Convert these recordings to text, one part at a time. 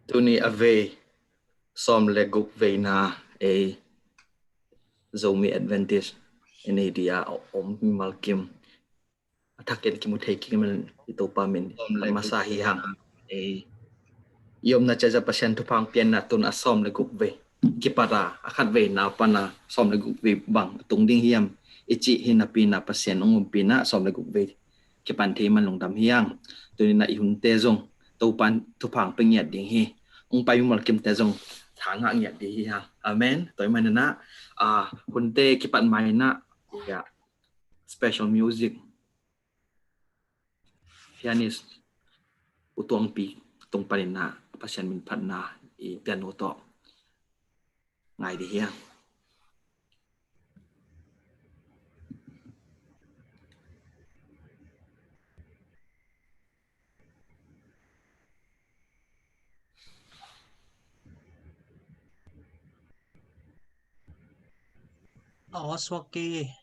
Tuni ave som leguk veina e zomi advantage ene dia om malkim athaken ki muthei ki man itopa min an masahi hang e yom na chaja pasien tu phang pian na tun asom leguk ve ki para akhat ve na pana som leguk ve bang tung ding hiam ichi hina pina pasien ong pina som leguk ve ki pan the man long dam hiang tuni na ihun te zong to pan tu phang pengiat ding hi ong payung malkim te zong thang hang yat di hi amen toy manana hunte kipat maina ya special music pianist utuang pi tung panina pasien min phatna I piano to ngai di hiang Oswaki.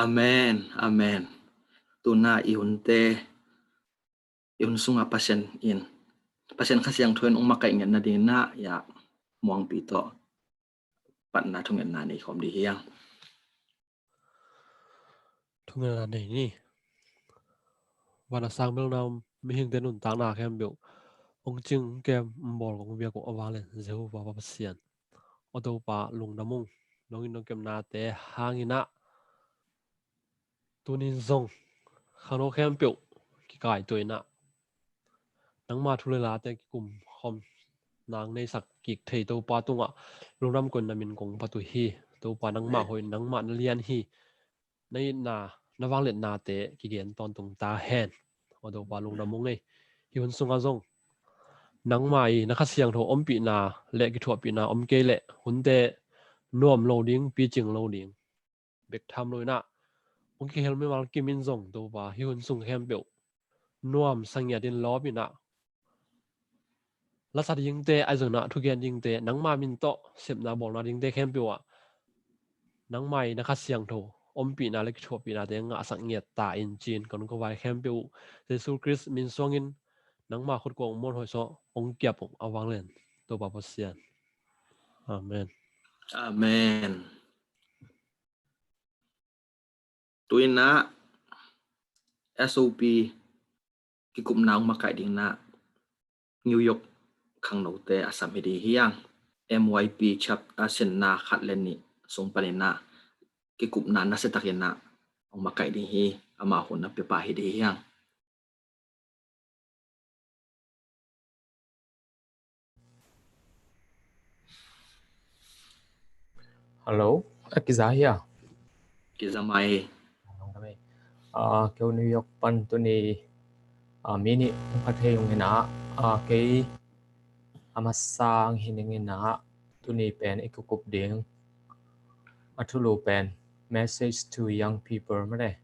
Amen, amen. Tuna ihunte ihun sunga pasien kasiang thuen ong makai ngen na ding na ya muang pito pat na thungen na ni khom di hiang. Thungen na này ni. Và sang bên nào mi hình tên tang na khem biểu ông chừng kem bol công việc của avale zeu và pasien. Ở đâu pa lung namung nong in kem na te hangina tunin zong khano khem biểu ki kai tuổi na nang ma thule la te kum khom nang nei sak kik thei to pa tunga lungram kon namin kong patu hi to pa nang ma hoi nang ma lian hi nei na nawang let na te ki gen ton tung ta hen ở đâu pa lung namung nei hi hun sunga zong nang mai na kha siang tho om pi na le ki thua pi na om ke le hun te nuam loading pi ching loading bek tham loi na ong ki hel me mal ki min zong to pa hi hun sung hem beu nuam sang ya din lo pi na la sa ding te ai zong na thu gen ding te nang ma min to sep na bol na ding te khem beu a nang mai na kha siang tho om pi na le ki thua pi na te nga sang nge ta in chin kon ko vai khem beu Jesus Christ min song in nang ma khut ko mon hoi so ong kyap ong awang len to pa pasian amen Amen. Tuina SOP ki kum naung makai ding na New York khang no te asam hidi hiang MYP chap asen na khat len ni song panina ki kum na se takena ong makai ding hi ama hun na pe pa hidi hiang. Hello, cái giá here. Ki zamai Kêu New York pan tu ni mini phát hiện cái na cái amasang hining na tu ni pen ikukup ding atulu pen message to young people mà đây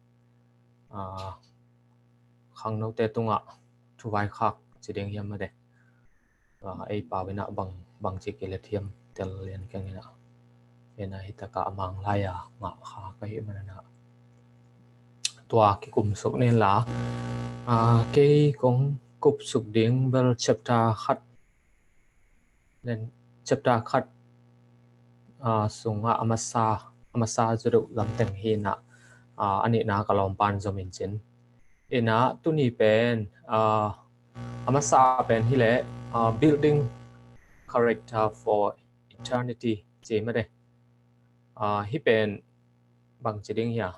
khang nấu tê tung ạ thu vai khác chỉ ding hiam mà đây ai bảo với na bằng chỉ cái lệ thiam tel liền cái này na cái này hita cả mang lai à ngạ khá cái mà na tua cái cụm sục nên là cái con cụm sục điện bel chapter khát nên chapter khát sung amasa zuru lam teng hi na ani na kalom pan zomin chin ina tuni pen amasa pen hi le building character for eternity che ma de hi pen bang chiding ya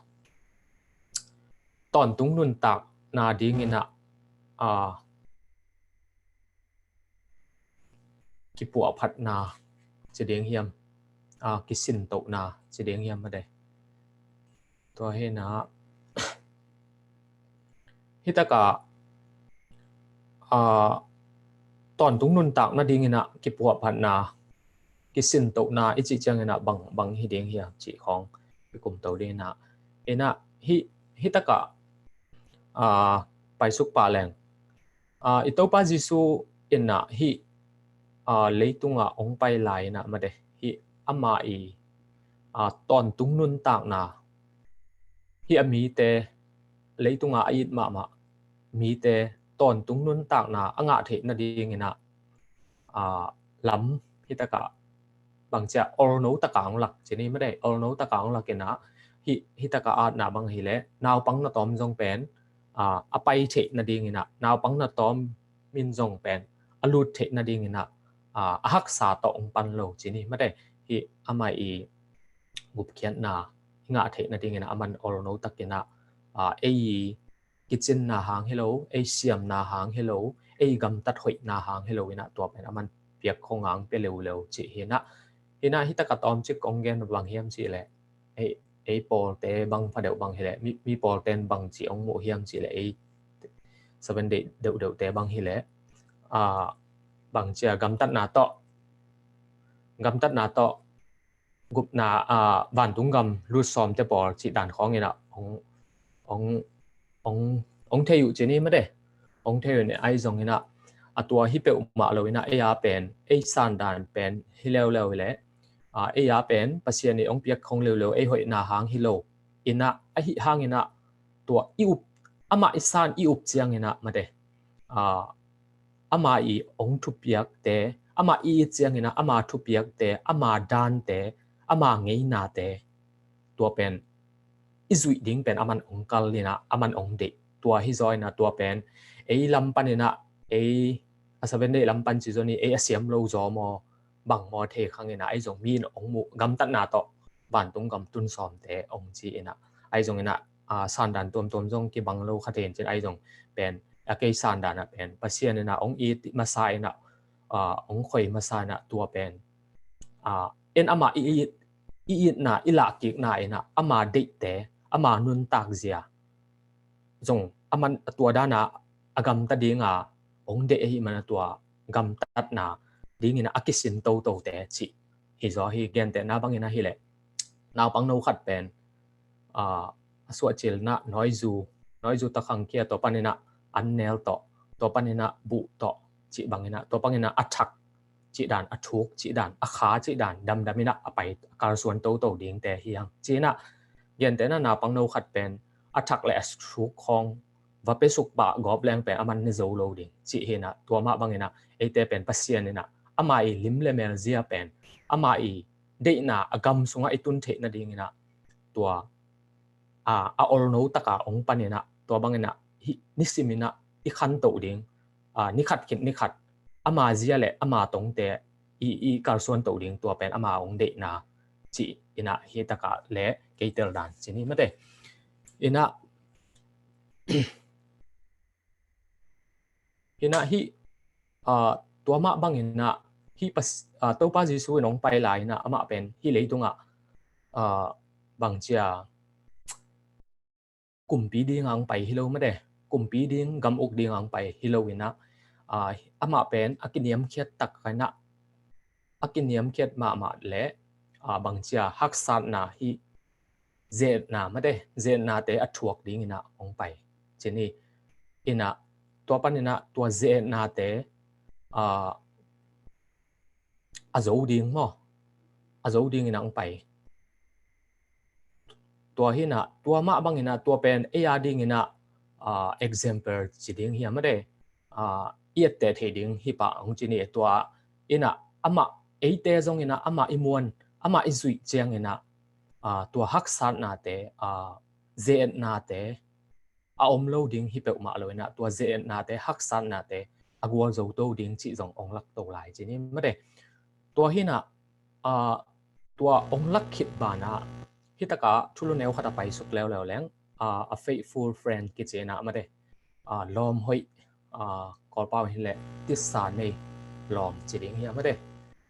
ton tung nun tak na ding ina ki pu phat na chiding hiam ki sin to na chiding hiam ma de to he na hitaka ton tung nun tak na ding ina ki pu phat na ki sin to na ichi chang ina bang hi ding hiam chi khong ki kum to de na ina hitaka pai suk pa leng itopa jisu ina hi leitunga ong pai lai na ma de hi ama i ton tung nun tak na hi ami te leitunga ait ma mi te ton tung nun tak na anga the na ding ina lam hitaka bangcha or no ta kaung lak chini ma de or no ta kaung lak ina hi hitaka at na bang hi le naw pang na tom jong pen apai the na ding ina naw pang na tom min jong pen alut the na ding ina ahak sa to ong pan lo chini ma de hi amai i gup khian na nga the na ding ina aman or no takina ei kitchen na hang hello ei siam na hang hello ei gam tat hoi na hang hello ina to pen aman piak khongang pe leu chi hina hitaka tom chi kongen bang hiam chi le ei pol te bang pha deu bang hele mi pol ten bang chi ong mo hiam chi le ei 7 day deu te bang hi le bang chia gam tat na to gup na van tung gam lu som te bol chi dan khong ina ong theu chi ni ma de ong theu ne ai zong ina atua hi pe ma lo ina e a pen e san dan pen hi leo le e a pen pasien ni ong piak khong leo e hoi na hang hi lo ina a hi hangina tua iup ama isan iup chiang ina made ama I ong thupiak te ama I chiang ina ama thupiak te ama dan te ama ngei na te tua pen izui ding pen aman ong kal lina aman ong de tua hi zoi na tua pen ei lampan ina ei asaben de lampan chi zoni ei asiam lo zo mo bang mo the khangina ai zong min ong mu gam tat na to ban tung gam tun som te ong chi ina ai zong ina san dan tom tom zong ki bang lo khaten chen ai zong pen a ke san dan na pen pasien ina ong I masa ina ong khoi masa na tua pen en ama I na ila ki na ina ama de te ama nun tak zia zong aman tua dana agam ta dinga ong de hi man tua gam tat na dingina akisin to to te chi hi zo hi gen te na bangina hi le naw pang no khat pen aswa chil na noizu ta khang kia to panina annel to panina bu to chi bangina to pangina athak chi dan athuk chi dan akha chi dan dam damina apai kar suan to to ding te hiang china gen te na pang no khat pen athak le athuk khong và pe suk ba gop leng pe aman ne zo lo ding chi hina to ma bangina ate pen pasien ina ama I lim le mel zia pen ama I de na agam sunga itun the na ding ina to a ol no taka ong panina to bangina nisimina I khan to ding ni khat kit ni khat ama zia le ama tong te I kar suan to ding to pen ama ong de na chi ina hi taka le keitel dan chini mate ina ina hi tua ma bangina hi pas to pa jisu nong pai lai na ama pen hi leitunga bang chia kumpi ding ang pai hilo made kumpi ding gam ok ding ang pai hilo ina ama pen akiniam khiat tak kana akiniam khiat ma le bang chia hak san na hi ze na made ze na te athuak ding ina ong pai cheni ina tua panina tua ze na te azo ding mo azo ding ina ong pai tua hina tua ma bangina tua pen ea ding ina example chi ding hi amade iet te the ding hi pa ong chini tua ina ama eite zong ina ama imuan ama izui chiang ina tua hak san na te ze na te om lo ding hi pe ma lo ina tua ze na te hak san na te agwa zo to ding chi zong ong lak to lai chini made tua hina tua ong lak khit bana hitaka thulu neu khata pai suk leo leo leng a faithful friend ki chena amade lom hoi kor pau hi le tis sa nei lom chiding hi amade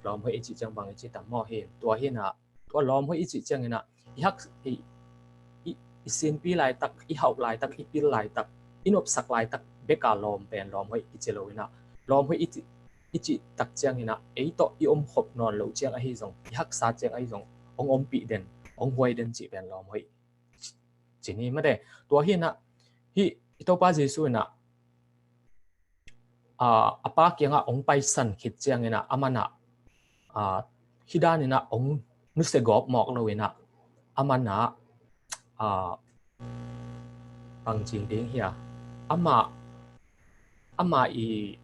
lom hoi chi chang bang chi tam mo hi tua hi na tua lom hoi chi chang ina hak i sin pi lai tak I hau lai tak I pil lai tak inop sak lai tak beka lom pen lom hoi I chelo ina lom hoi ichi tak chang ina ei to I om khop non lo chang a hi zong hak sa chang ai zong ong om pi den ong huai den chi pen lom hoi chini made tua hi na hi to pa jesu na apa kyanga ong pai san khit chiang ina amana hidan ina ong nu se gop mok lo ina amana bang jing ding hia ama I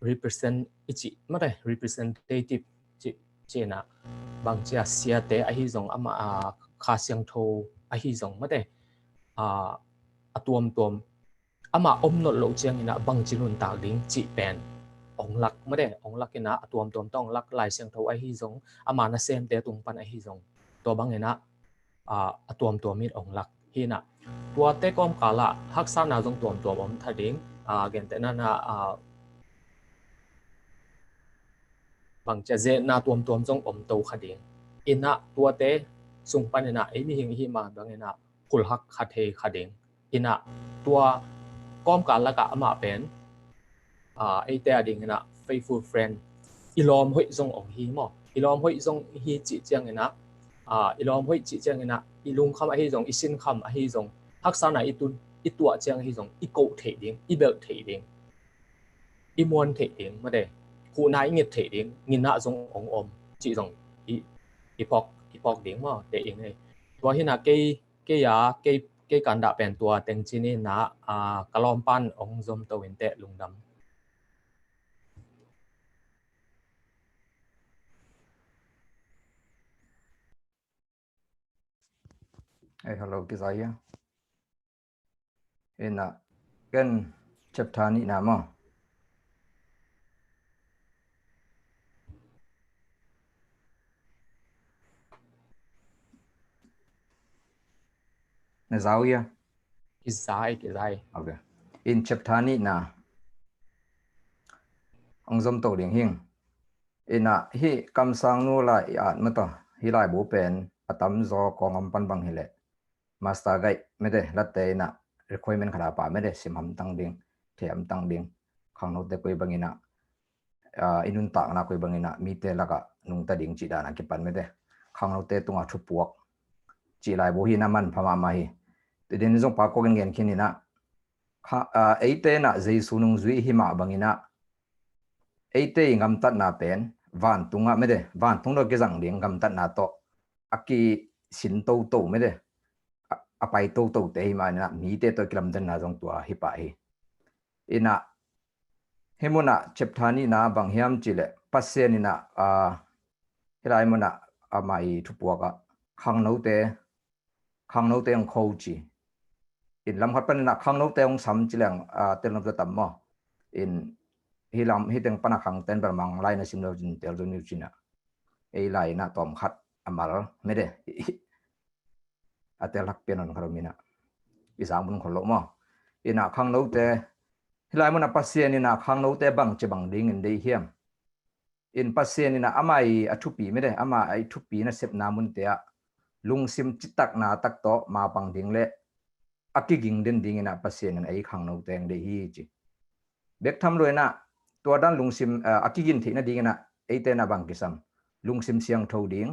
represent ichi made representative chi chena bang chia sia te a hi zong ama kha siang tho a hi zong mate atuam tom ama om no lo chiang ina bang chinun ta ding chi pen ong lak made ong lak ina atuam tom tong lak lai siang tho a hi zong ama na sem te tung pan a hi zong to bang ina atuam tom mit ong lak hi na tua te kom kala hak sa na zong tom tom om thading gen te na bang cha ze na tuam zong om to khading ina tua te sung panina emi hing hi ma bang ina kul hak khathe khading ina tua kom ka la ka ama pen ai te ading ina faithful friend ilom hoi zong ong hi mo ilom hoi zong hi chi chiang ina ilom hoi chi chiang ina ilung kham a hi zong isin kham a hi zong hak sa na itun itua chiang hi zong I ko the ding I bel the ding I muan the ding ma de khu nai ngit thể điển nghìn nạ giống ong om chỉ giống ipok điển mà để yên này và hiện là cái ke ya ke kan da pen tua teng chini na kalom pan ong zom to in te lungdam hello ki zaya ina ken chapter ni na mo na zawia ki zai okay in chapter ni na ong zom to ding hing ina hi kam sang nu la at ma to hi lai bo pen atam zo kong am pan bang hi le master gai me de latte na requirement khara pa me de sim ham tang ding the am tang ding khang no te koi bangina inun ta na koi bangina mi te laka nung ta ding chi da na ki pan me de khang no te tunga thu puak chi lai bo hi na man phama ma hi te din zong pa ko gen khin na eite na jesu nung zui hi ma bangina eite ngam tat na pen van tunga me de van tung do ke jang ding ngam tat na to aki sin to me de apai to te hi ma na mi te to kilam den na jong tua hi pa hi ina hemuna chepthani na bang hiam chile pasien ina helai mona amai thupuaka khang no te ang khou chi in lam khat pan na khang no te ong sam chilang tel no tam mo in hilam hiteng pana khang ten ber mang lai na sim no jin tel jo ni china ei lai na tom khat amal me de atel hak penon kharomina isang bun kholo mo ina khang no te hilai mona pasien ina khang no te bang che bang ding in dei hiam in pasien ina amai athupi me de ama ai thupi na sep na mun te a lungsim chitak na tak to ma pang ding le akiging den ding ina pasien ai khang no teng de hi chi bek tham loina to dan lungsim akigin thina ding ina eite na bang kisam lungsim siang tho ding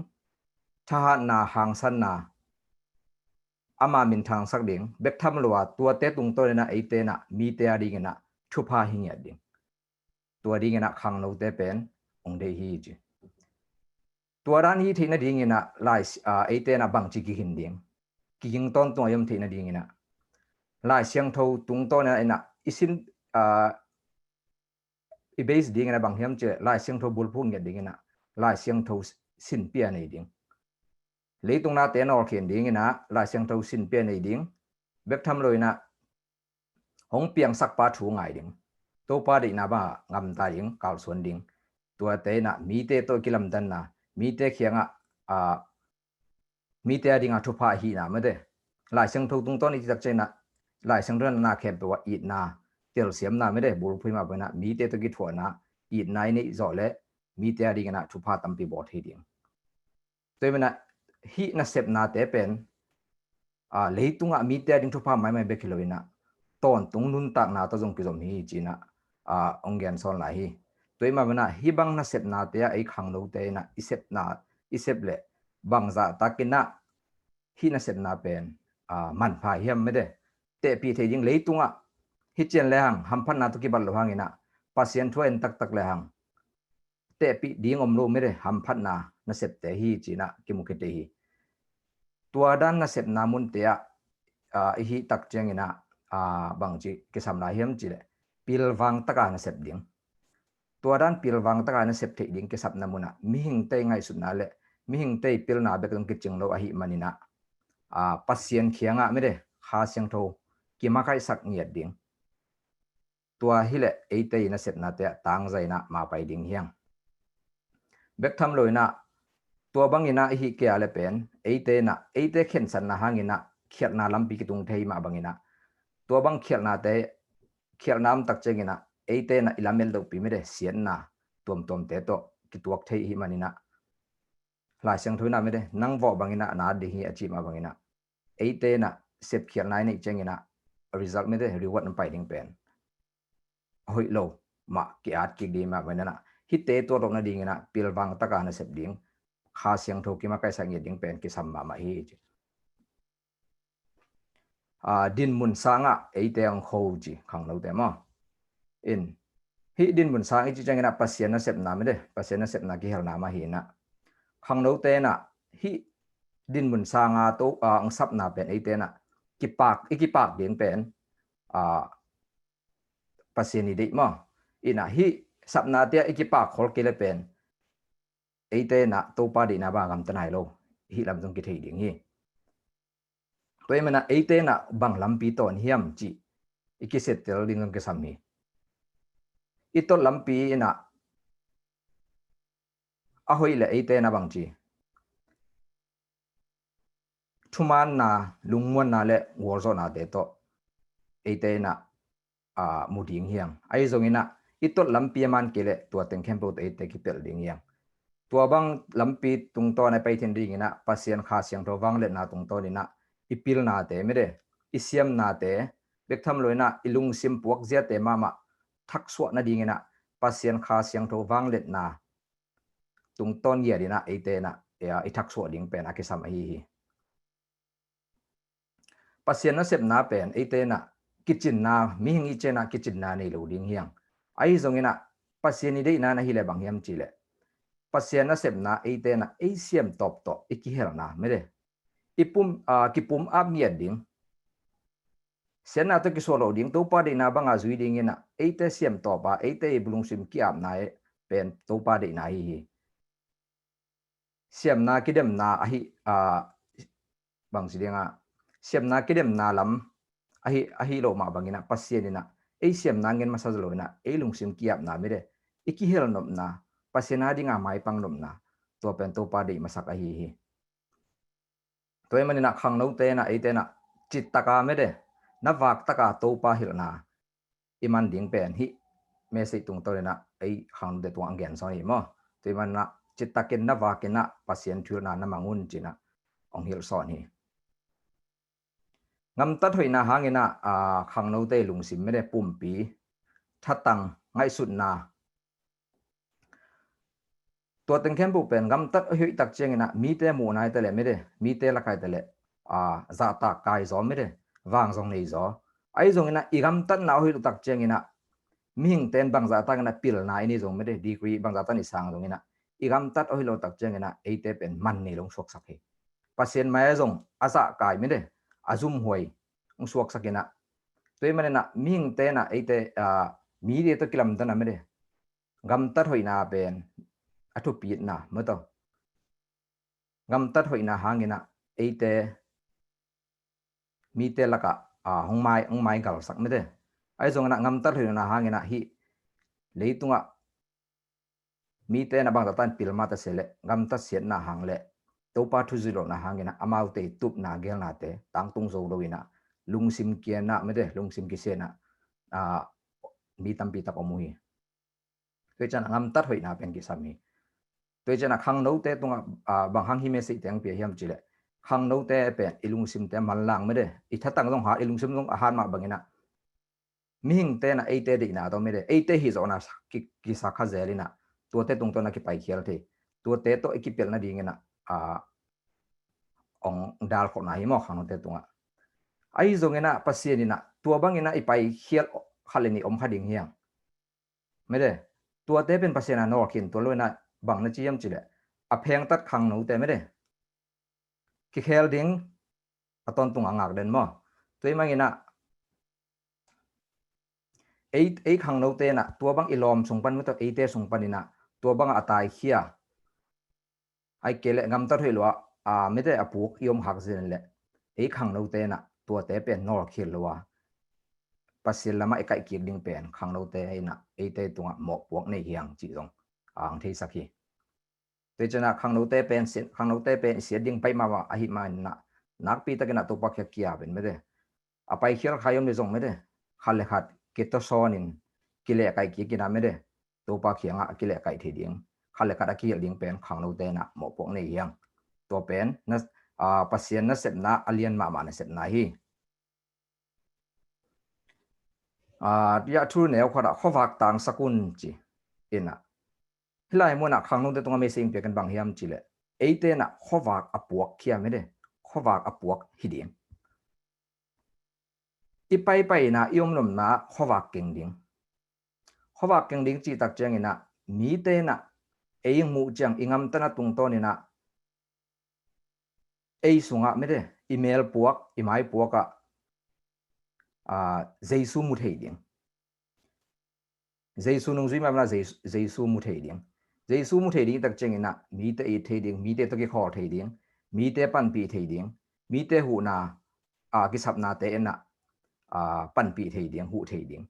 tha na hang san na ama min thang sak ding bek tham lowa tua te tung to na eite na mi te a ding ina thupa hing ya ding tua ding ina khang no te pen ong de hi chi tua ran hi thina ding ina lai eite na bang chi ki hin ding ki ging ton to yom thina ding ina lai siang tho tung to na ina isin i base ding ina bang hiam che lai siang tho bul phun ya ding ina lai siang tho sin pia nei ding leitung na te nor khen ding ina lai siang tho sin pia nei ding bek tham loina hong piang sak pa thu ngai ding to pa de na ba ngam ta ding kal suan ding tua te na mi te to kilam dan na mi te khianga mi te adinga thu pha hi na ma de lai siang tho tung to ni tak che na lai siang ran na khem to i na tel siam na me de bul phui ma ba na mi te to ki thua na i nai nei zo le mi te adinga na thu pha tam pi bot hi ding toy mena hi na sep na te pen leitunga mi te ading thu pha mai mai be kiloina ton tung nun tak na to jong ki jom hi china onggen son lai hi toy ma bana hi bang na sep na te ai khang no te na isep le bang za takina hi na sep na pen man pha hiam me de te pi the jing leitunga hi chen le hang ham phan na to ki bal lo hangina pasien thuen tak le hang te pi ding om lo me de ham phan na sep te hi china ki mu ke te hi tua dan na sep na mun te hi tak chengina bang chi ke sam na hiam chi le pil wang taka na sep ding tua dan pil wang taka na sep the ding ke sap na muna mi hing te ngai su na le mi hing te pil na be kan ke ching lo a hi manina pasien khianga me de kha siang tho ki ma kai sak ngiat ding tua hi le eite na sep na te tang zai na ma pai ding hiang bek tham loina tua bangina hi ke ale pen eite khen san na hangina khiat na lampi ki tung thei ma bangina tua bang khiat na te khiat nam tak chengina eite na ilamel do pi me de sian na tom te to ki tuak thei hi manina la siang thoina me de nang vo bangina na de hi achi ma bangina eite na sep khiat nai nei chengina result me de reward na pai ding pen hoi lo ma ki at ki di ma bangina hi te to ro na ding na pil wang taka na sep ding kha siang tho ki ma kai sang ye ding pen ki sam ma hi din mun sanga eite ang kho ji khang lo te mo in hi din mun sang i chi changina pasien na sep na me de pasien na sep na ki hel na ma hi na khang lo te na hi din mun sanga to ang sap na pen ite na ikipak ding pen pasien ni mo ina hi sap na tia ikipak khol kile pen ite na to pa di na ba gam tanai lo hi lam jong ki thei ding hi toy mana ite na bang lampi ton hiam chi ikiset tel ding ke sammi ito lampi ina ahoi le ite na bang chi thuman na lungmon na le worzo na de to ite na muding hiang ai zong ina ito lampi man kele tua teng kempo ite ki pel ding hiang tua bang lampi tung to na pai thin ding ina pasien kha siang ro wang le na tung to ni na ipil na te me de isiam na te bektham loina ilung sim puak zia te mama thak suwa na ding ina pasien kha siang ro wang le na tung ton ye dina ite na ya ithak suwa ding pen akisam hi pasien na sep na pen ite na kitchen na mi hingi chena kitchen na nei lo ding hiang ai zong ina pasien ni de na na hi le bang yam chi le pasien na sep na ite na asiam top to ikihel na me de ipum kipum ap mi ding sen na to ki solo ding to pa de na banga zui ding ina ite siam to pa ite blung sim ki ap na pen to pa de na hi siam na kidem na ahi bang sidinga siam na kidem na lam ahi lo ma bangina pasien ina siam na ngen masaj lo ina lung sim ki ap na me de ikihel nom na pasien na dinga mai pang nom na to pen to pa de masak hi toy mani na khang no te na ite na chit taka me de na wak taka to pa hil na iman ding pen hi me se tung to na ai khang de tuang gen so hi mo toy man na chit takin na wakin na pasien thul na na mangun china ong hil so ni ngam tat hoi na hangina khang no te lung sim me de pumpi thatang ngai sut naตัวเต็งเข้มบุเป็นกำตัดหิตักเชียงนะมีแต่หมู่นายแต่ละไม่ได้มีแต่ละใครแต่ละจะตากายจอไม่ได้วางทรงนี้จอไอ้ทรงนะอีกำตัดน่าหิตักเชียงนะมีหิงเต้นบางจะตั้งนะปิลนายนี่ทรงไม่ได้ดีกรีบางจะตั้งนี่สร้างตรงนี้นะอีกำตัดหิตักเชียงนะไอ้เตเป็นมันนี่ลงสวกสักเหปัสเซียนไม่ทรงอาจะกายไม่ได้อาจุ่มหวยลงสวกสักนะตัวมันนะมีหิงเต้นนะไอ้เตมีเดียตัวกิลมตันนะไม่ได้กำตัดหินาเป็นatu piit na mato ngam tat hoi na hangina eite mi te laka hongmai gal sak me de ai zong na ngam tat hoi na hangina hi leitunga mi te na bang tan pilma ta sele ngam ta siat na hangle to pa thu zilo na hangina amau te tup na gel na te tang tung zo do ina lungsim kia na me de lungsim ki se na mi tam pi ta ko mui ke chan ngam tat hoi na pen ki sami tôi cho là khang nấu té tung bằng hang hime sĩ tiếng Việt hiểm chỉ lệ khang nấu té pe ilung sim té man lang mới đấy ít thắt tăng dòng hạt ilung sim dòng hạt mà bằng ina mình té na ai té đi na đâu mới đấy ai té hi zo na ki sa kha zeli na tua té tung to na ki pai khial the tua té to ekipel na ding ina ong dal ko na hi mo khang nấu té tung ai zo ngena pasien ina tua bang ina ipai khial khaleni om khading hiang mới đấy tua té pen pasien na no kin tua lo na bằng nó chỉ em chỉ là phèn tắt khang nấu té mới đấy cái khel ding aton tung angak den mo tôi mang ina ấy khang nấu té na tua bang ilom sung pan muto ấy té sung pan ina tua bang atai khia ai kele ngam tar hoi lo mới đấy apuk yom hak zen le ấy khang nấu té na tua té pen nor khil lo pasil lama ikai ki ding pen khang nấu té ina ấy té tunga mo puak nei hiang chi dong ang thei sakhi tôi cho là khang nấu té pen sẽ ding pai mà ahi ma na nak pi ta kena to pa kya kia ben me de apai khial khayom le jong me de khale khat ke to sonin kile kai ki kina me de to pa khianga kile kai the ding khale khat ki ding pen khang nấu té na mo pok nei yang to pen na pasien na set na alien ma na set na hi ya thu ne khada khowak tang sakun chi ina hilai mo na khang nấu té tonga me sing pe kan bang hiam chi le eite na khowak apuak khia me de khowak apuak hiding ipai pai na yom nom na khowak keng ding chi tak chang ina mi te na eing mu chang ingam tana tung to ni na sunga me de email puak imai puaka Jesu mu thei ding Jesu nung zui ma na Jesu mu thei ding Jesu mu thei ding tak chengina mi te I thei ding mi te to ki khor thei ding mi te pan pi thei ding mi te hu na ki sap na te na pan pi thei ding hu thei ding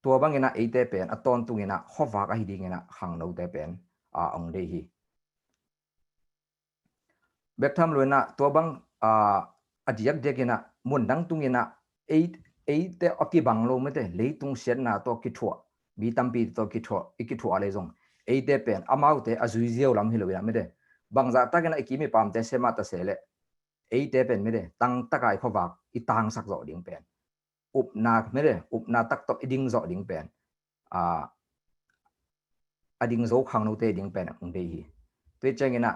tua bangina ei te pen aton tungina khowa ka hi dingina hang no te pen ong de hi bek tham loina tua bang adiak dekina mun dang tungina ei te aki banglo me te leitung sian na to ki thua mi tampi to ki thua le jong ei te pen amau te azui ziau lam hi loina me de bangza takena ikimi pam te sema ta sele ei te pen me de tang takai khowa I tang sak zo ding pen upna me de upna tak top iding zo ding pen ading zo khang no te ding pen ong de hi te changina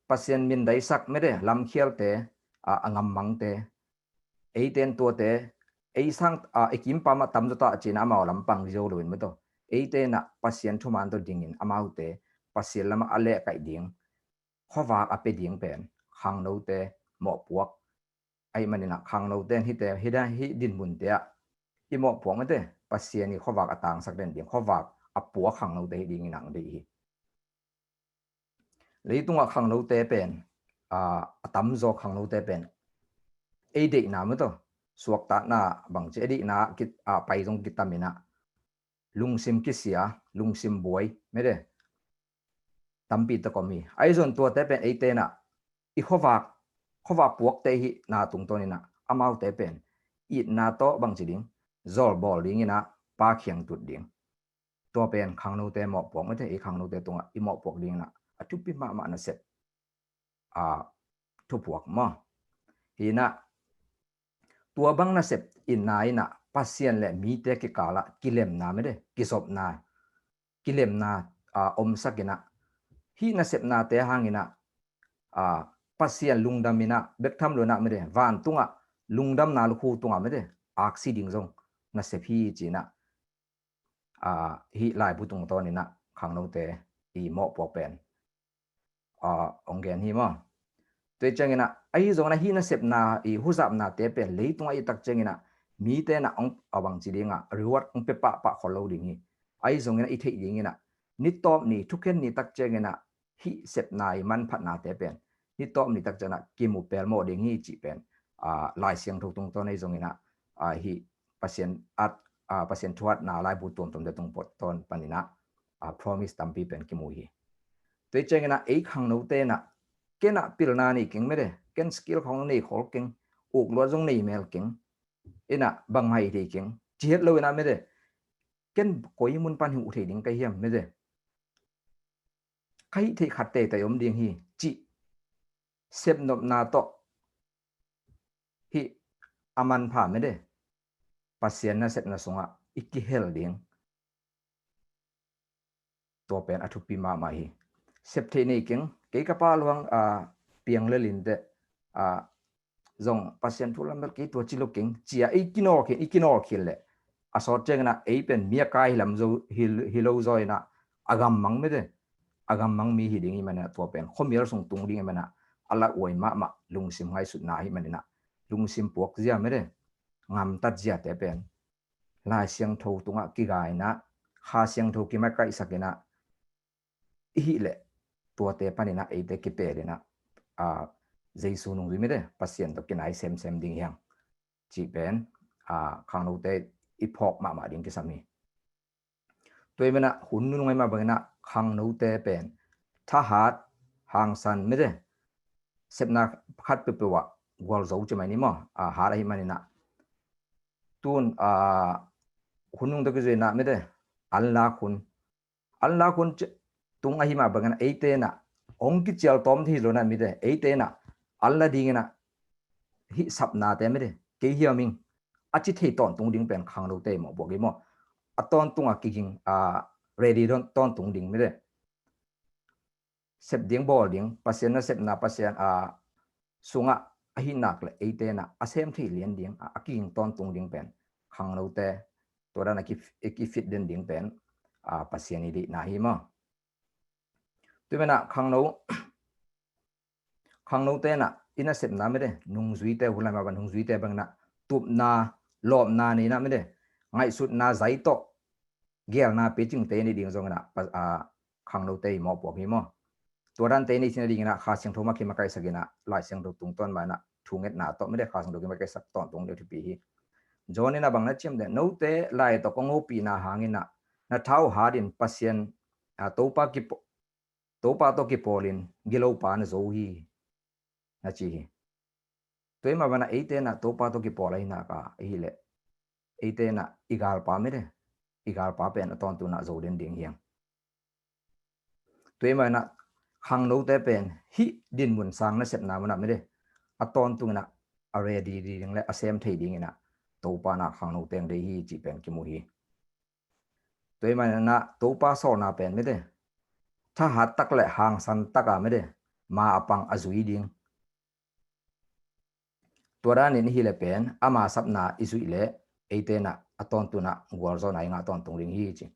pasien min dai sak me de lam khial te angam mang te ei ten to te ei sang ekim pa ma tam ta china ma lam pang zo loin me to ei te na pasien thu man to ding in amau te pasien lama ale kai ding khowa ape ding pen khang no te mo puak ai manina khang no ten hi te hida hi din mun te I mo puak me te pasien ni khowa atang sak den ding khowa apua khang no te ding inang de hi leitunga khang no te pen atam zo khang no te pen ei de na me to suak ta na bang che di na kit pai jong kitamina lungsim kisia lungsim boy me de tampi to komi ai zon to te pen ei te na I khowa puak te hi na tung to ni na amau te pen I na to bang chi ding zol bol ding ina pa khiang tut ding to pen khang no te mo puak me te ei khang no te tunga I mo puak ding na atupi ma na set thu puak ma hina tua bang na sep in na ina pasien le mi te ki kala kilem na me de kisop na kilem na om sakina hi na sep na te hangina pasien lungdam ina bek tham lo na me de van tunga lungdam na lu khu tunga me de aksi ding jong na sep hi china hi lai bu tung to ni na khang no te I mo po pen ongen hi ma te changina ai zona hi na sep na I huzap na te pen leitung ai tak changina mi te na ong awang chidinga reward ong pe pa kholo ding hi ai zongina I thei dingina ni top ni thuken ni tak changina hi sep na I man phat na te pen ni top ni tak chana kimu pel mo ding hi chi pen lai siang thok tung to nei zongina hi pasien thuat na lai bu tom de tung pot ton panina promise tampi pen kimu hi te changina ei khang no te na kena pilna ni king mere ken skill khong nei khol king uk lo jong nei mel king ina bang mai de king chiet lo na mere ken koi mun pan hu thei ding kai hiam mere kai thei khatte ta yom ding hi chi sep nop na to hi aman pha mere pasien na sep na sunga iki hel ding to pen athupi ma hi sep thei nei king ke ka pa luang piang le lin de zong pasien thu lam ki to chi lo king chia ikinor khil le asot cheng na ei pen mia kai lam zo hilo zoi na agam mang me de agam mang mi hi ding I mana to pen khomial song tung ding mana ala oi ma lungsim ngai sut na hi manina lungsim puak zia me de ngam tat zia te pen la siang tho tunga ki gai na ha siang tho ki ma kai sakena hi le to te panina ei te ki pe de na Jesu nung me de pasien to kinai sem ding yang chi pen khang no te ipok ma ding ki sami toy mena hun nu ngai ma bangna khang no te pen tha hat hang san me de sepna khat pe pe wa gol zo che mai ni mo ha ra hi manina tun hunung de ge na me de alla khun tung a hi ma bangna ei te na ong ki chal tom thi lo na mi de ei te na alla ding na hi sap na te me de ke hiaming achi thei ton tung ding pen khang no te mo bo ge mo aton tunga kicking ready don ton tung ding me de sep ding bol ding pasien na sep na pasien sunga ahi nak le ate na asem thi lian ding aking ton tung ding pen khang no te to na ki fit den ding pen pasien ni di na hi ma tu mena khang no khang no te na ina sep na me de nung zui te hulai ma ban nung zui te bang na tup na lom na ni na me de ngai sut na zai to gel na pe ching te ni ding zong na khang no te mo po hi moตัวด้านเตนี่ที่นี่นะข้าเสียงโทมาคิมาไกสักินะลายเสียงตุงต้นมานะทุ่งเงินหนาต่อไม่ได้ข้าเสียงตุงมาไกสักตอนตรงเดียวที่ปีฮีจอนี่นะบางนัดเชื่อมเดนโน้ตเตลายตกงปีนาหางินะนัดเท้าหาดินปัสยันตัวปากิปตัวปาตัวกิปอลินกิโลปานโซฮีนะจีฮีตัวมาบันเอเตนะตัวปาตัวกิปอลายนะกาเอฮิเลเอเตนะอีกาลปาไม่ได้อีกาลปาเป็นตอนตัวน่ะโซเดนดิ่งเฮียงตัวมานะขังโน้ตเป็นฮิดินมุนสังนั่นเสพน้ำมันไม่ได้อัตอนตุงนะอะไรดีๆอย่างเละอาเซมทีดิ่งนะตัวปานะขังโน้ตเป็นได้ฮิจีเป็นกิมุฮีตัวมันนะตัวปาโซนาเป็นไม่ได้ถ้าหัดตักเละหางสันตักไม่ได้มาอปังอจุยดิ่งตัวด้านนี้ฮิเลเป็นอามาสับนาอิสุยเละไอเตนะอัตอนตุนะกัวโซนายงาตอนตุงดิ่งฮิจี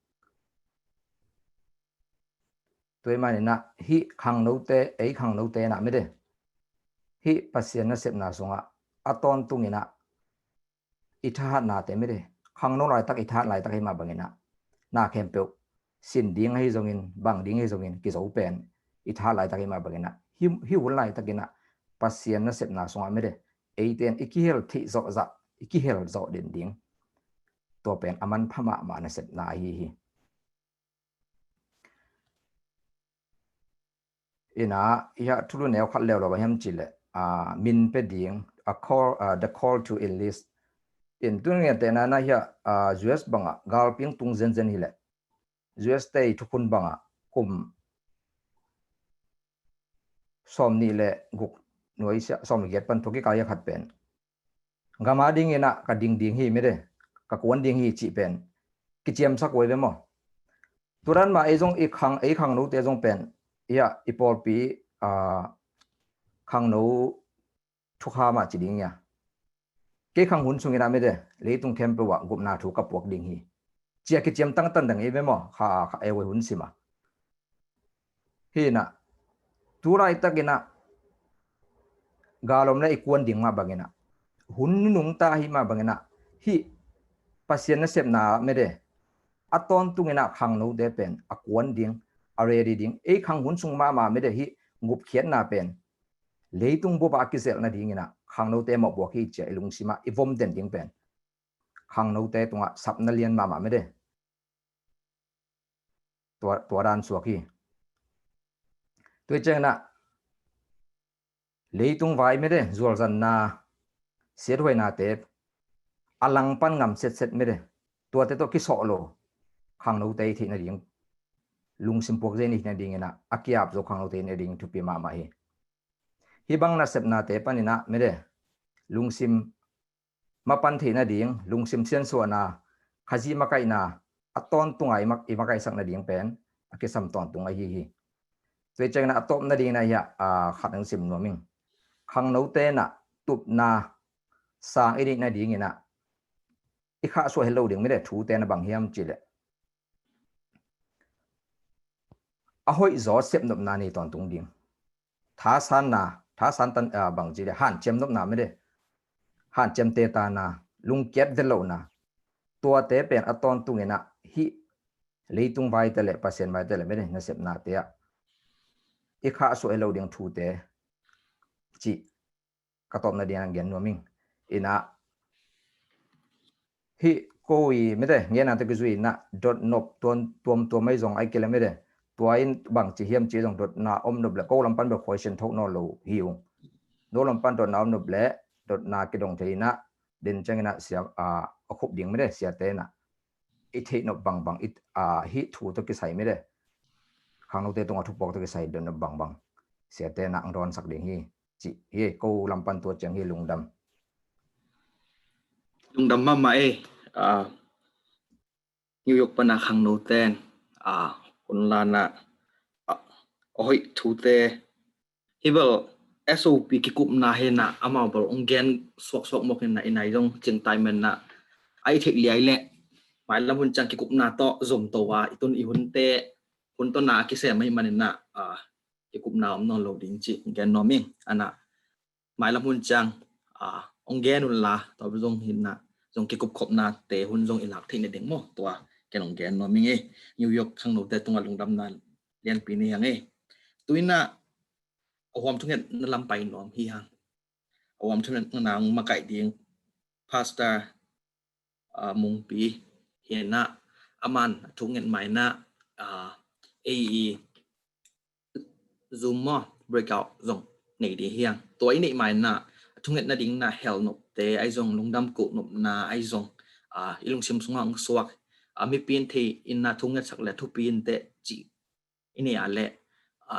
ตัวมันนะฮิขังโน้ตไอขังโน้ตนะไม่ได้ฮิปัสยานะเสพนาสงะอัตอนตุงินะอิทหัดนาเตไม่ได้ขังโน้ตลายตักอิทหัดลายตักให้มาบังอินะนาเข้มเปียวสินดิ้งให้จงอินบังดิ้งให้จงอินกิจอุปนอิทหัดลายตักให้มาบังอินะฮิวลายตักอินะปัสยานะเสพนาสงะไม่ได้ไอเตนอิกิเฮลที่โซจะอิกิเฮลโซเด่นดิ้งตัวเป็นอามันพม่ามานะเสพนาฮีอินะยาทุลุเนวขัดเลวเราไปhemจิเลมินเป็ดดิ้งthe call to enlist อินตัวเงี้ยแต่นั้นนะยาUS บังอ่ะกาลพิงตุงเซนเซนฮิเล US เตยทุกคนบังอ่ะคุมสอมนี่แหละกุกหน่วยสอมเกียรติปันทุกิกายขัดเป็นกามาดิ้งอินะกับดิ้งฮีไม่ได้กับกวนดิ้งฮีจีเป็นกิจยมสักไว้เป็นมั้งตัวนั้นมาไอ้จงอีกครั้งนู้นเตยจงเป็นยาอีพอลปีขังโนทุกข้ามาจีดิ้งยาเกี่ยขังหุ่นสุงินาไม่ได้เลยตุงเข้มเปว่ากุมนาถูกกับพวกดิ้งฮีเจียกิจยมตั้งตันดังเอเวมอข้าเอวหุ่นสิมาฮีนะตัวไรตักินะกาลมเลยอีกวนดิ้งมาบังอินะหุ่นนุ่งตาฮีมาบังอินะฮีปัสยานะเสพนาไม่ได้อัตอนตุงินะขังโนเดเป็นอักวนดิ้งอะไรดิ้งไอ้ขังหุ่นสุงมาไม่ได้ฮีงบเขียนนาเป็นเลยตุงบัวปากิเซลนาดิ้งนะขังโนเตมาบวกฮีเจลุงสิมาอีวอมเดนดิ้งเป็นขังโนเตตุงอ่ะสับนาเลียนมาไม่ได้ตัวด้านสวกีตัวเจ้านะเลยตุงไว้ไม่ได้จวลจันนาเสียด้วยนาเตปอลังปันงำเสร็จไม่ได้ตัวเตตัวกิโซโลขังโนเตที่นาดิ้งลุงสิมพวกเจนี่นาดิ้งนะอากิอาบโจขังโนเตนาดิ้งทุบปีมาฮีฮิบังนาเซปนาเตปันนะไม่ได้ลุงซิมมาปันทีนาดิ้งลุงซิมเซียนส่วนนาขจีมาไกนาอัตอนตุงไอมักอีมาไกสักนาดิ้งเป็นอากิสัมตอนตุงไอฮีตัวเจ้านะอัตอมนาดิ้งนะยาขัดนังซิมนัวมิงขังโนเตนะตุบนาสางอีดิ้งนาดิ้งนะอีข้าสวยเฮลโลดิ้งไม่ได้ถูเตนะบังเฮียมจิเลอะหอยจอเซปนบนานี่ตอนตุงดิ้งท้าสันตันบางจีเดหันเจมนบนาไม่ได้หันเจมเตตานาลุงเก็บเดลโลนาตัวเตเป็นอัตอนตุงนะฮิเลยตุงไว้แต่เละเปอร์เซ็นต์ไว้แต่เละไม่ได้นะเสพนาเตะอีข้าสวยเราเดียงทูเตจีกระตบนาเดียงเงียนนัวมิงอินะฮิโกยไม่ได้เงียนอันตะกิจุยนะดดนบตัวไม่ส่งไอเกลไม่ได้ตัวอินบางจีเฮียมจีส่งดดนาอมนบเละก็ลำปันแบบคอยเชนทกนอโลหิวโนลำปันดดนาอมนบเละดดนากิดงเทนะเดินจังนะเสียขุบดิ่งไม่ได้เสียเตนะอิเทนบบังฮิถูตัวกิใส่ไม่ได้ข้างนอกเตตรงทุกปอกตัวกิใส่เดินบังเสียเตนะอังรอนสักดิ่งฮีจีเฮ้ก็ลำปันตัวจังฮีลุงดำมานิวยอร์กปนาขังโนเตนคนลานะโอ้ยทูเตฮิบลSOP กิกุมนาเฮนะอามาบอลองเกนสวกมกเฮนะอินไอจงจึงไตมันนะไอเทคเลียเละหมายละมุนจังกิกุมนาโตจมตัวอิตุนอีหุนเตหุนต้นนากิเสไม่มันนะ cái cụm nào non lâu đình chị gen nó mình anh ạ mai làm hun chang ông gen là tao dùng hình na dùng cái cụm khop na te hun dùng ilak thì này đỉnh mo tua cái ông gen nó mình ấy New York khang nô te tung alung đam na liên pin này ấy tuy na ông chúng nhận nó làm bài nó hi hang ông chúng nhận nó mà cái tiếng pasta mung pi hiện na aman chúng nhận mai na AE Zoom mo breakout dùng này đi hiang tối này mai na chúng nhận na đỉnh na hell nộp te ai dùng lung đam cụ nộp na ai dùng ilung sim sung hang suak mi pin thì in na thung nhận sắc lệ thu pin te chỉ ini ale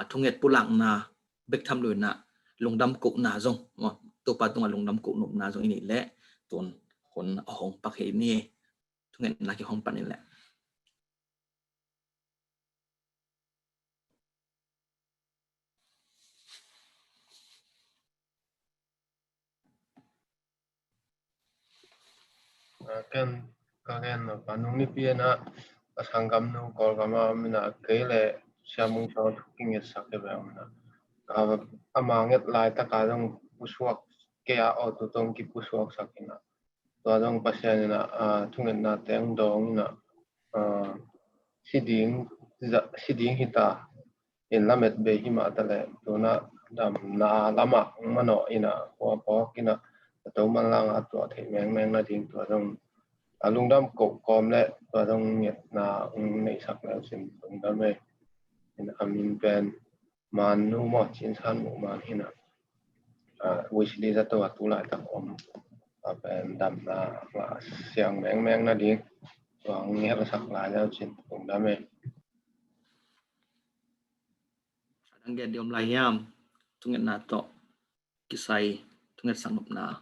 thung nhận pulang na bek tham lùi na lung đam cụ na dùng tu pa tung lung đam cụ nộp na dùng ini lệ tuầnคนhong pak he ni thung nhận na cái hong pan ni lệ ken kagen no panung ni piena asangam no kolgama mina kele siamung so thuking es sakhe bamna ka amanget lai ta ka dong puswak ke a auto tong ki puswak sakina to dong pasiana thungen na teng dong na siding hita in lamet be hima tale to na dam na lama mano ina ko kina to malang atwa the meng meng na ding to dong lung đam cổ com lệ và trong nhiệt là này sắc là xin lung đam mê in amin ben man nu mo chin san mu man hina wish li za to tu lại ta om ben đam na siang meng meng na đi và nghe là sắc là giao xin lung đam mê đang nghe diom lai yam thung nhận na to kisai thung nhận sang nộp na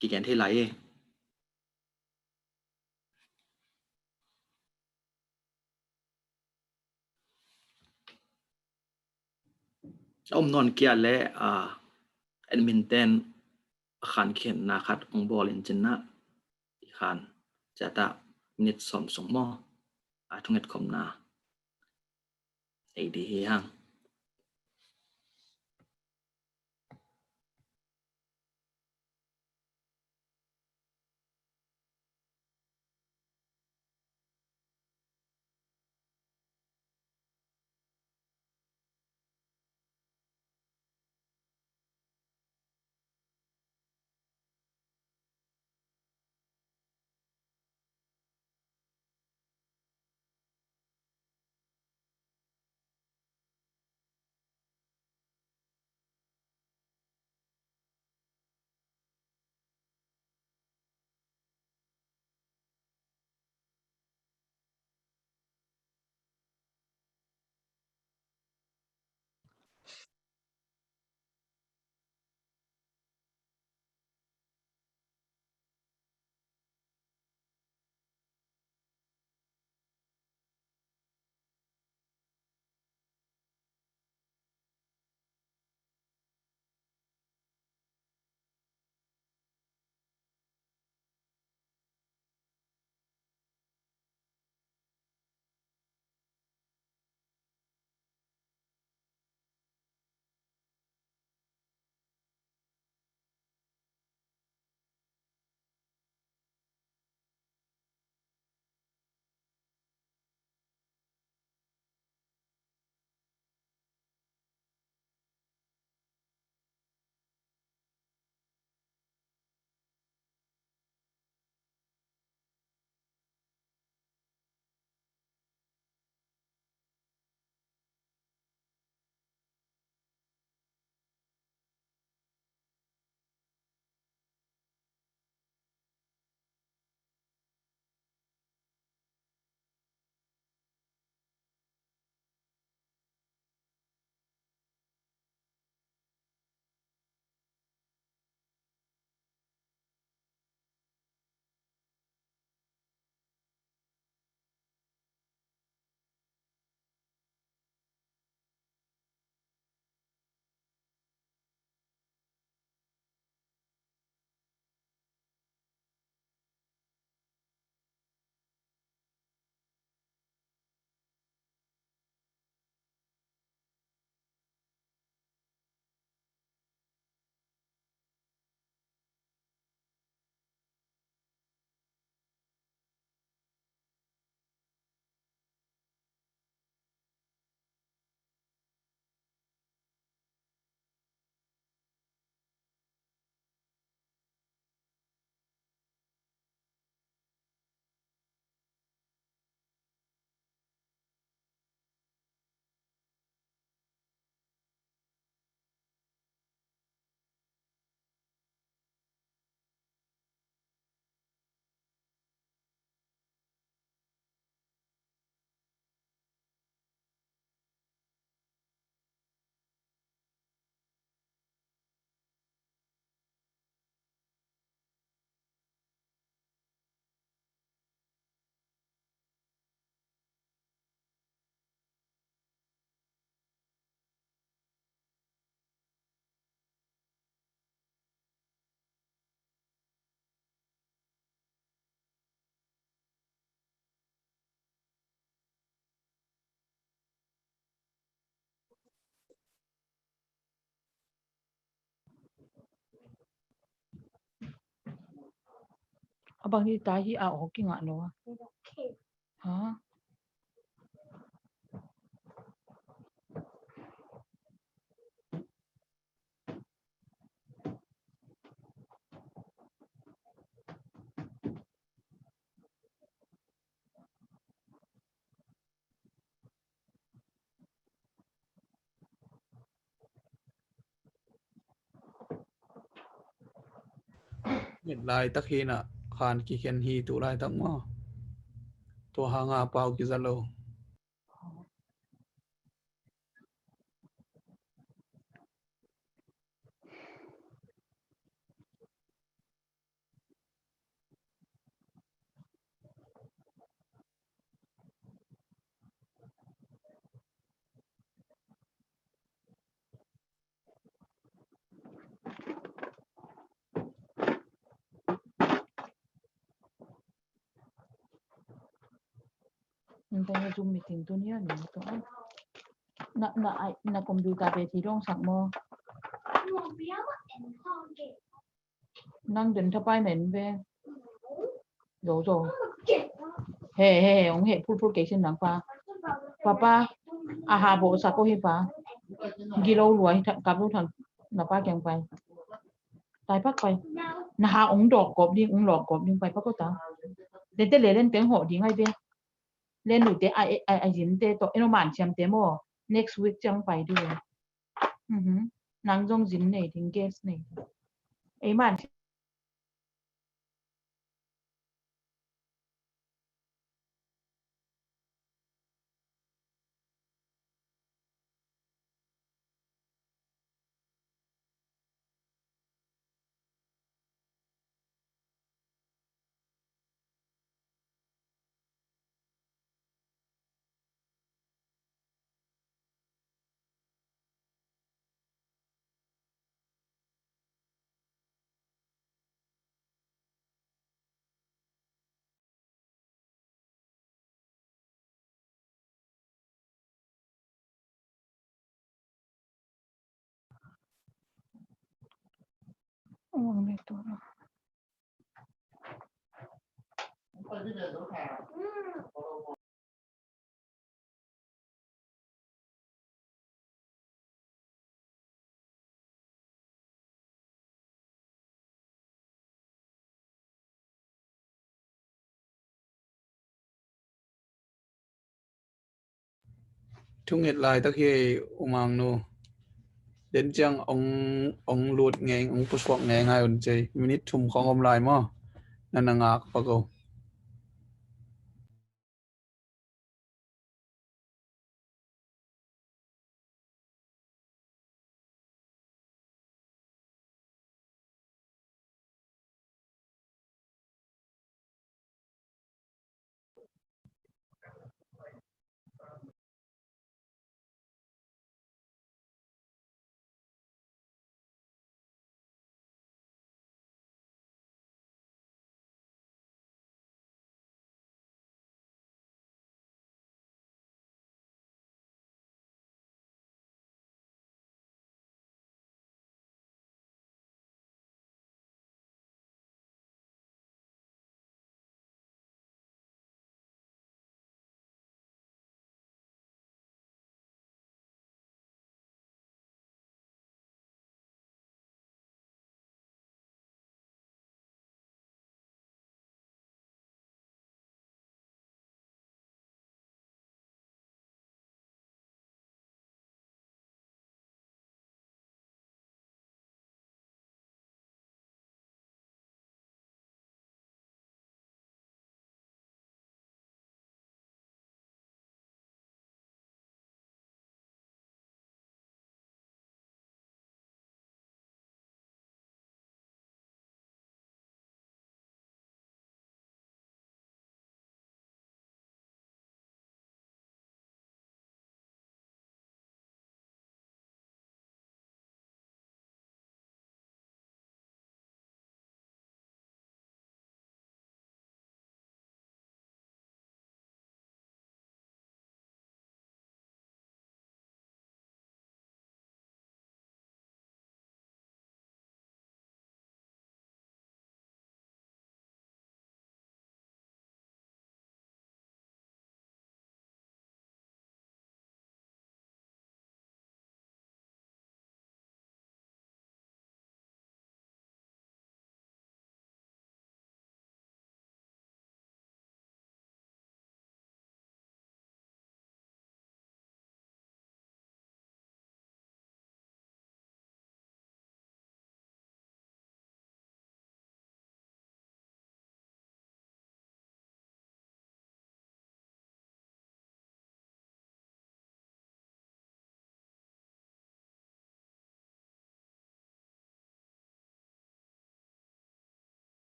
kỳ kén thế lại ông non kia lẽ admin ten khan khen na khát ông bol in chân na khan chả ta minute som song mo thung nhận kom na ấy đi hang abang hi ta hi a o ki nga lo ha Nhật lại tắc hi na khan ki khen hi tu lại tắc mo to hanga pau ki zalo nhưng ta zoom meeting tu nia ni to na computer pe thi rong sak mo nang den thapai men ve rồi he ông he full cái xin nang pa papa aha bo sa ko he pa gilo luai kap lu thằng na pa kyang pai tai pak pai na ha ông dok kop ding ông lok kop ding pai pa ko ta le te le len teng ho ding ai be len nu te ai jin te to eno man cham te mo next week chang pai du nang jong jin nei ding guest nei ai man ông me to chung Nhật lại tắc hi umang no đến chăng ông luột nghe ông puswak nghe ngay ổn chơi minute thum không om lại mo nên ngạc pa ko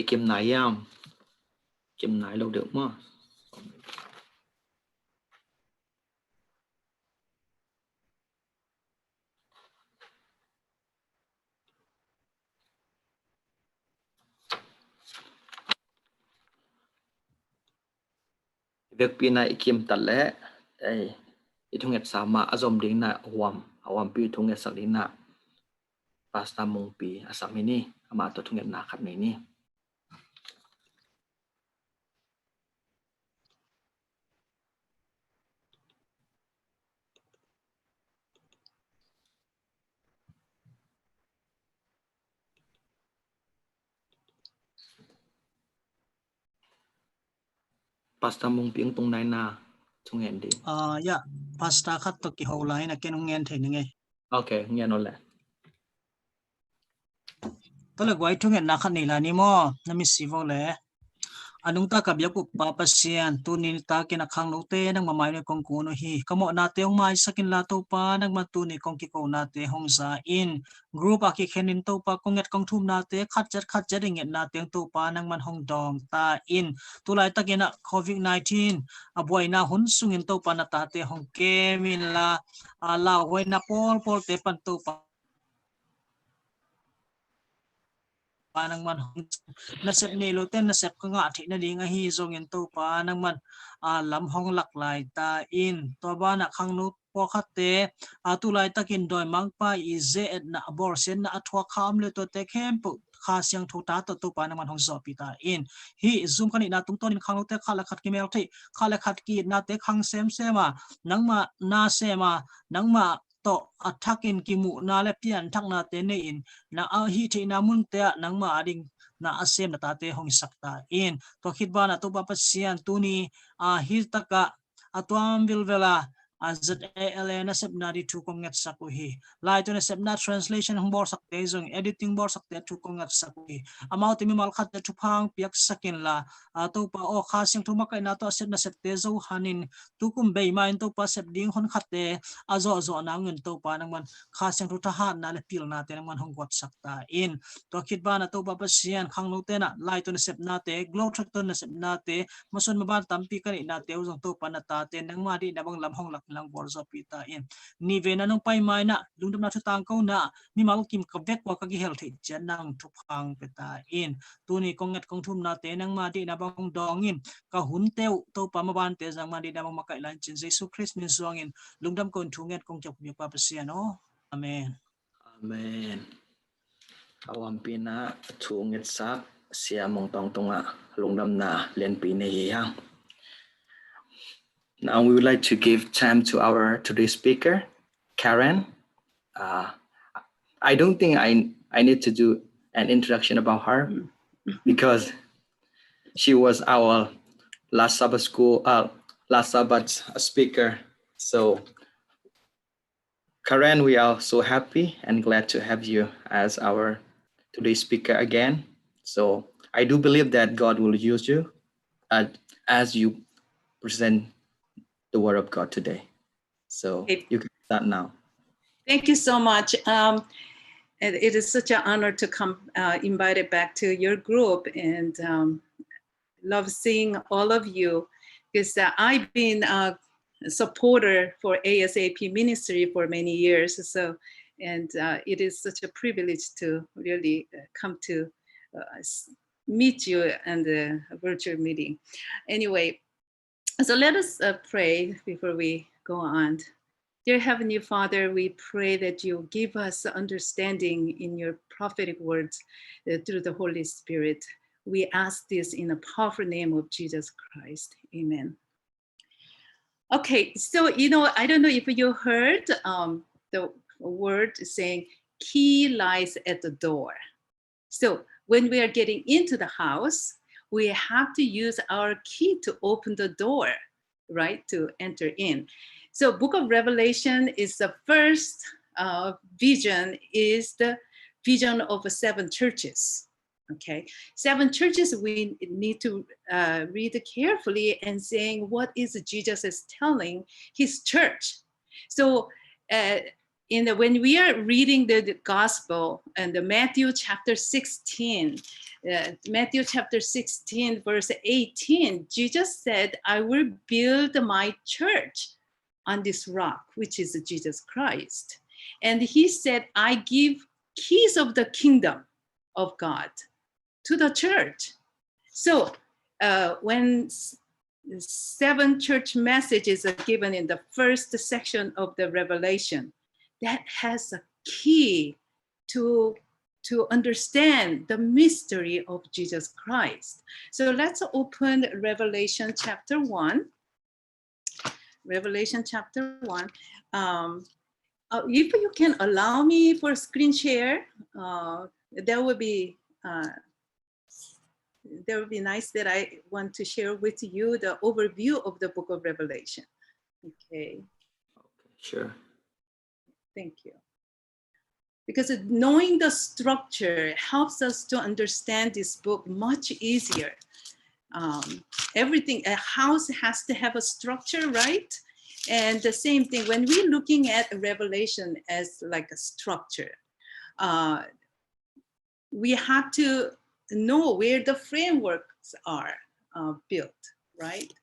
Kim nai yam. Kim nai lâu được mà. Việc pina Kim tật lẽ. Đây. Itungit sama azom ding na awam pi tungit sak ding na. Pasta mong pi asam ini. Ama to tungit na kat ni. Pasta mong pi tung nai na. Tungit di. Ya, pasta khat to ki holai na ken ngen the ni nge. Okay, nghe nó lẽ. To le gwai thunget na khat ni la ni mo na mi si vo le. Anung ta kabya ku papa sian tu ni ta ken akhang lo te nang mamai ne kong kuno hi kamo na te ong mai sakin la to pa nang ma tu ni kong ki ko na te hong za in group a ki khenin to pa konget kong thum na te khat chat nget na te to pa nang man hong dong ta in tu lai ta ken covid 19 a boy na hun sungin to pa na ta te hong ke min la la hoi na pol te pan to pa nang man na sep ne lo ten na sep ka nga thi na ding a hi zong en to pa nang man lam hong lak lai ta in to ba na khang nu po khat te tu lai takin doi mang pa i ze et na bor sen na athwa kham le to te khem pu kha siang thu ta to pa nang man hong zo pi ta in hi zoom kan na tung ton in khang lo te khala khat ki mel thi khala khat ki na te khang sem sema nang ma na sema nang ma to athakin ki mu na le pian thak na te ne in na a hi the na mun te nang ma ading na asem na ta te hong sakta in to khit ba na to pa sian tu ni hi taka atwam vilvela azat ala na sep na di thu kong ngat sakuhi lai to na sep na translation hong bor sakte zong editing bor sakte thu kong ngat sakuhi amau te mi mal khat te thu phang piak sakin la to pa o kha sing thu ma kai na to sep na sep te zo hanin tu kum be ma in to pa sep ding hon khat te azo na ngun to pa nang man kha sing thu tha han na le pil na te nang man hong wat sakta in to khit ba na to pa sian khang lo te na lai to na sep na te glow track to na sep na te mason maban tampi kan na te zong to pa na ta te nang ma di na bang lam hong lak lang bor zo pi ta in ni ve na nong pai mai na lungdam na thu tang ko na mi mal kim ka vek wa ka gi hel thi chen nang thu phang pe ta in tu ni kong ngat kong thum na te nang ma di na bang dong in ka hun teu to pa ma ban te jang ma di na bang ma kai lan chin jesu christ min zong in lungdam kon thu ngat kong chok bi pa pa sia no amen Amen. Awam pina thungit sak sia mong tong tonga lungdam na len pi ne yang. Now we would like to give time to our today's speaker, Karen. I don't think I need to do an introduction about her because she was our last Sabbath speaker. So Karen, we are so happy and glad to have you as our today's speaker again. So I do believe that God will use you as you present the word of God today. So you can start now. Thank you so much. It is such an honor to come invited back to your group, and love seeing all of you, because I've been a supporter for ASAP ministry for many years. So, and it is such a privilege to really come to meet you and the virtual meeting. Anyway, so let us pray before we go on. Dear Heavenly Father, we pray that you give us understanding in your prophetic words through the Holy Spirit. We ask this in the powerful name of Jesus Christ. Amen. Okay, so, I don't know if you heard the word saying, key lies at the door. So when we are getting into the house, we have to use our key to open the door, right, to enter in. So Book of Revelation is the first vision, is the vision of 7 churches. Okay, 7 churches we need to read carefully and saying what is Jesus is telling his church. So when we are reading the gospel and the Matthew chapter 16, Matthew chapter 16, verse 18, Jesus said, I will build my church on this rock, which is Jesus Christ. And he said, I give keys of the kingdom of God to the church. So when 7 church messages are given in the first section of the Revelation, that has a key to understand the mystery of Jesus Christ. So let's open Revelation chapter 1. Revelation chapter 1. If you can allow me for screen share, that would be nice. That I want to share with you the overview of the book of Revelation. Okay. Sure. Thank you. Because knowing the structure helps us to understand this book much easier. Everything, a house has to have a structure, right? And the same thing, when we're looking at Revelation as like a structure, we have to know where the frameworks are built, right?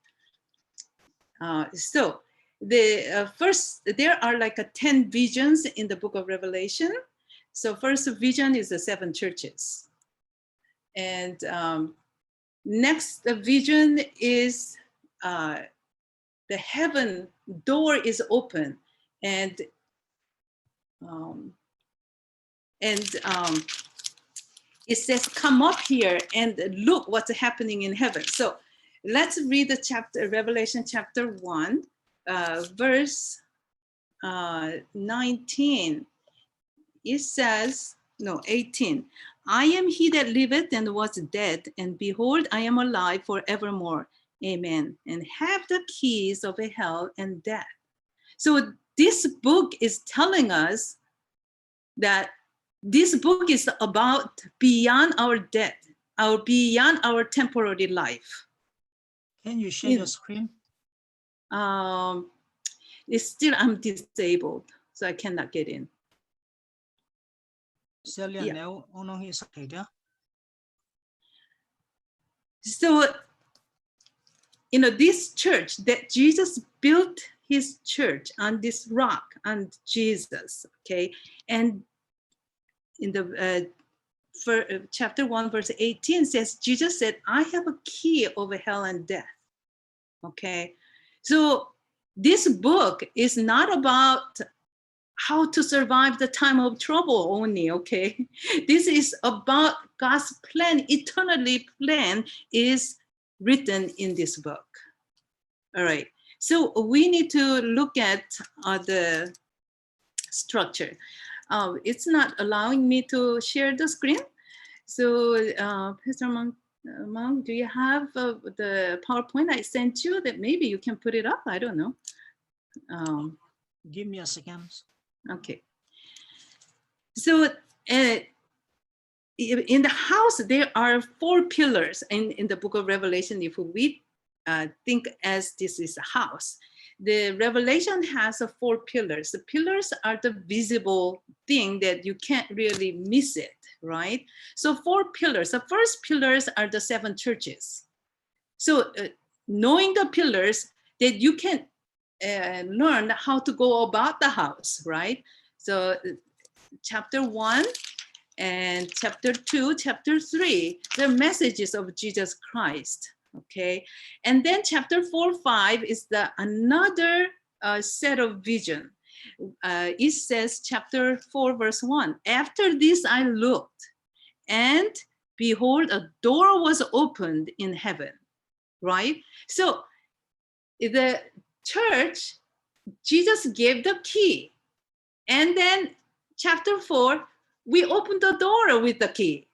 So the first, there are like 10 visions in the book of Revelation. So first vision is the 7 churches. And next vision is the heaven door is open, and it says, come up here and look what's happening in heaven. So let's read the chapter, Revelation chapter 1, verse 19. It says, no, 18. I am he that liveth and was dead, and behold, I am alive forevermore. Amen. And have the keys of hell and death. So this book is telling us that this book is about beyond our death, beyond our temporary life. Can you share your screen? It's still, I'm disabled, so I cannot get in. Yeah. So, this church, that Jesus built his church on this rock, on Jesus, okay? And in the chapter 1, verse 18 says, Jesus said, I have a key over hell and death, okay? So this book is not about how to survive the time of trouble only, okay? This is about God's plan, eternally plan is written in this book. All right, so we need to look at the structure. It's not allowing me to share the screen. So Pastor Mong, do you have the PowerPoint I sent you that maybe you can put it up? I don't know. Give me a second. Okay. So in the house, there are 4 pillars in the book of Revelation. If we think as this is a house, the Revelation has 4 pillars. The pillars are the visible thing that you can't really miss it, right? So 4 pillars. The first pillars are the 7 churches. So knowing the pillars, that you can learn how to go about the house, right? So chapter 1 and chapter 2, chapter 3, the messages of Jesus Christ, okay? And then chapter 4, 5 is another set of vision. It says chapter 4, verse 1, after this I looked, and behold, a door was opened in heaven, right? So the church, Jesus gave the key. And then chapter 4, we opened the door with the key.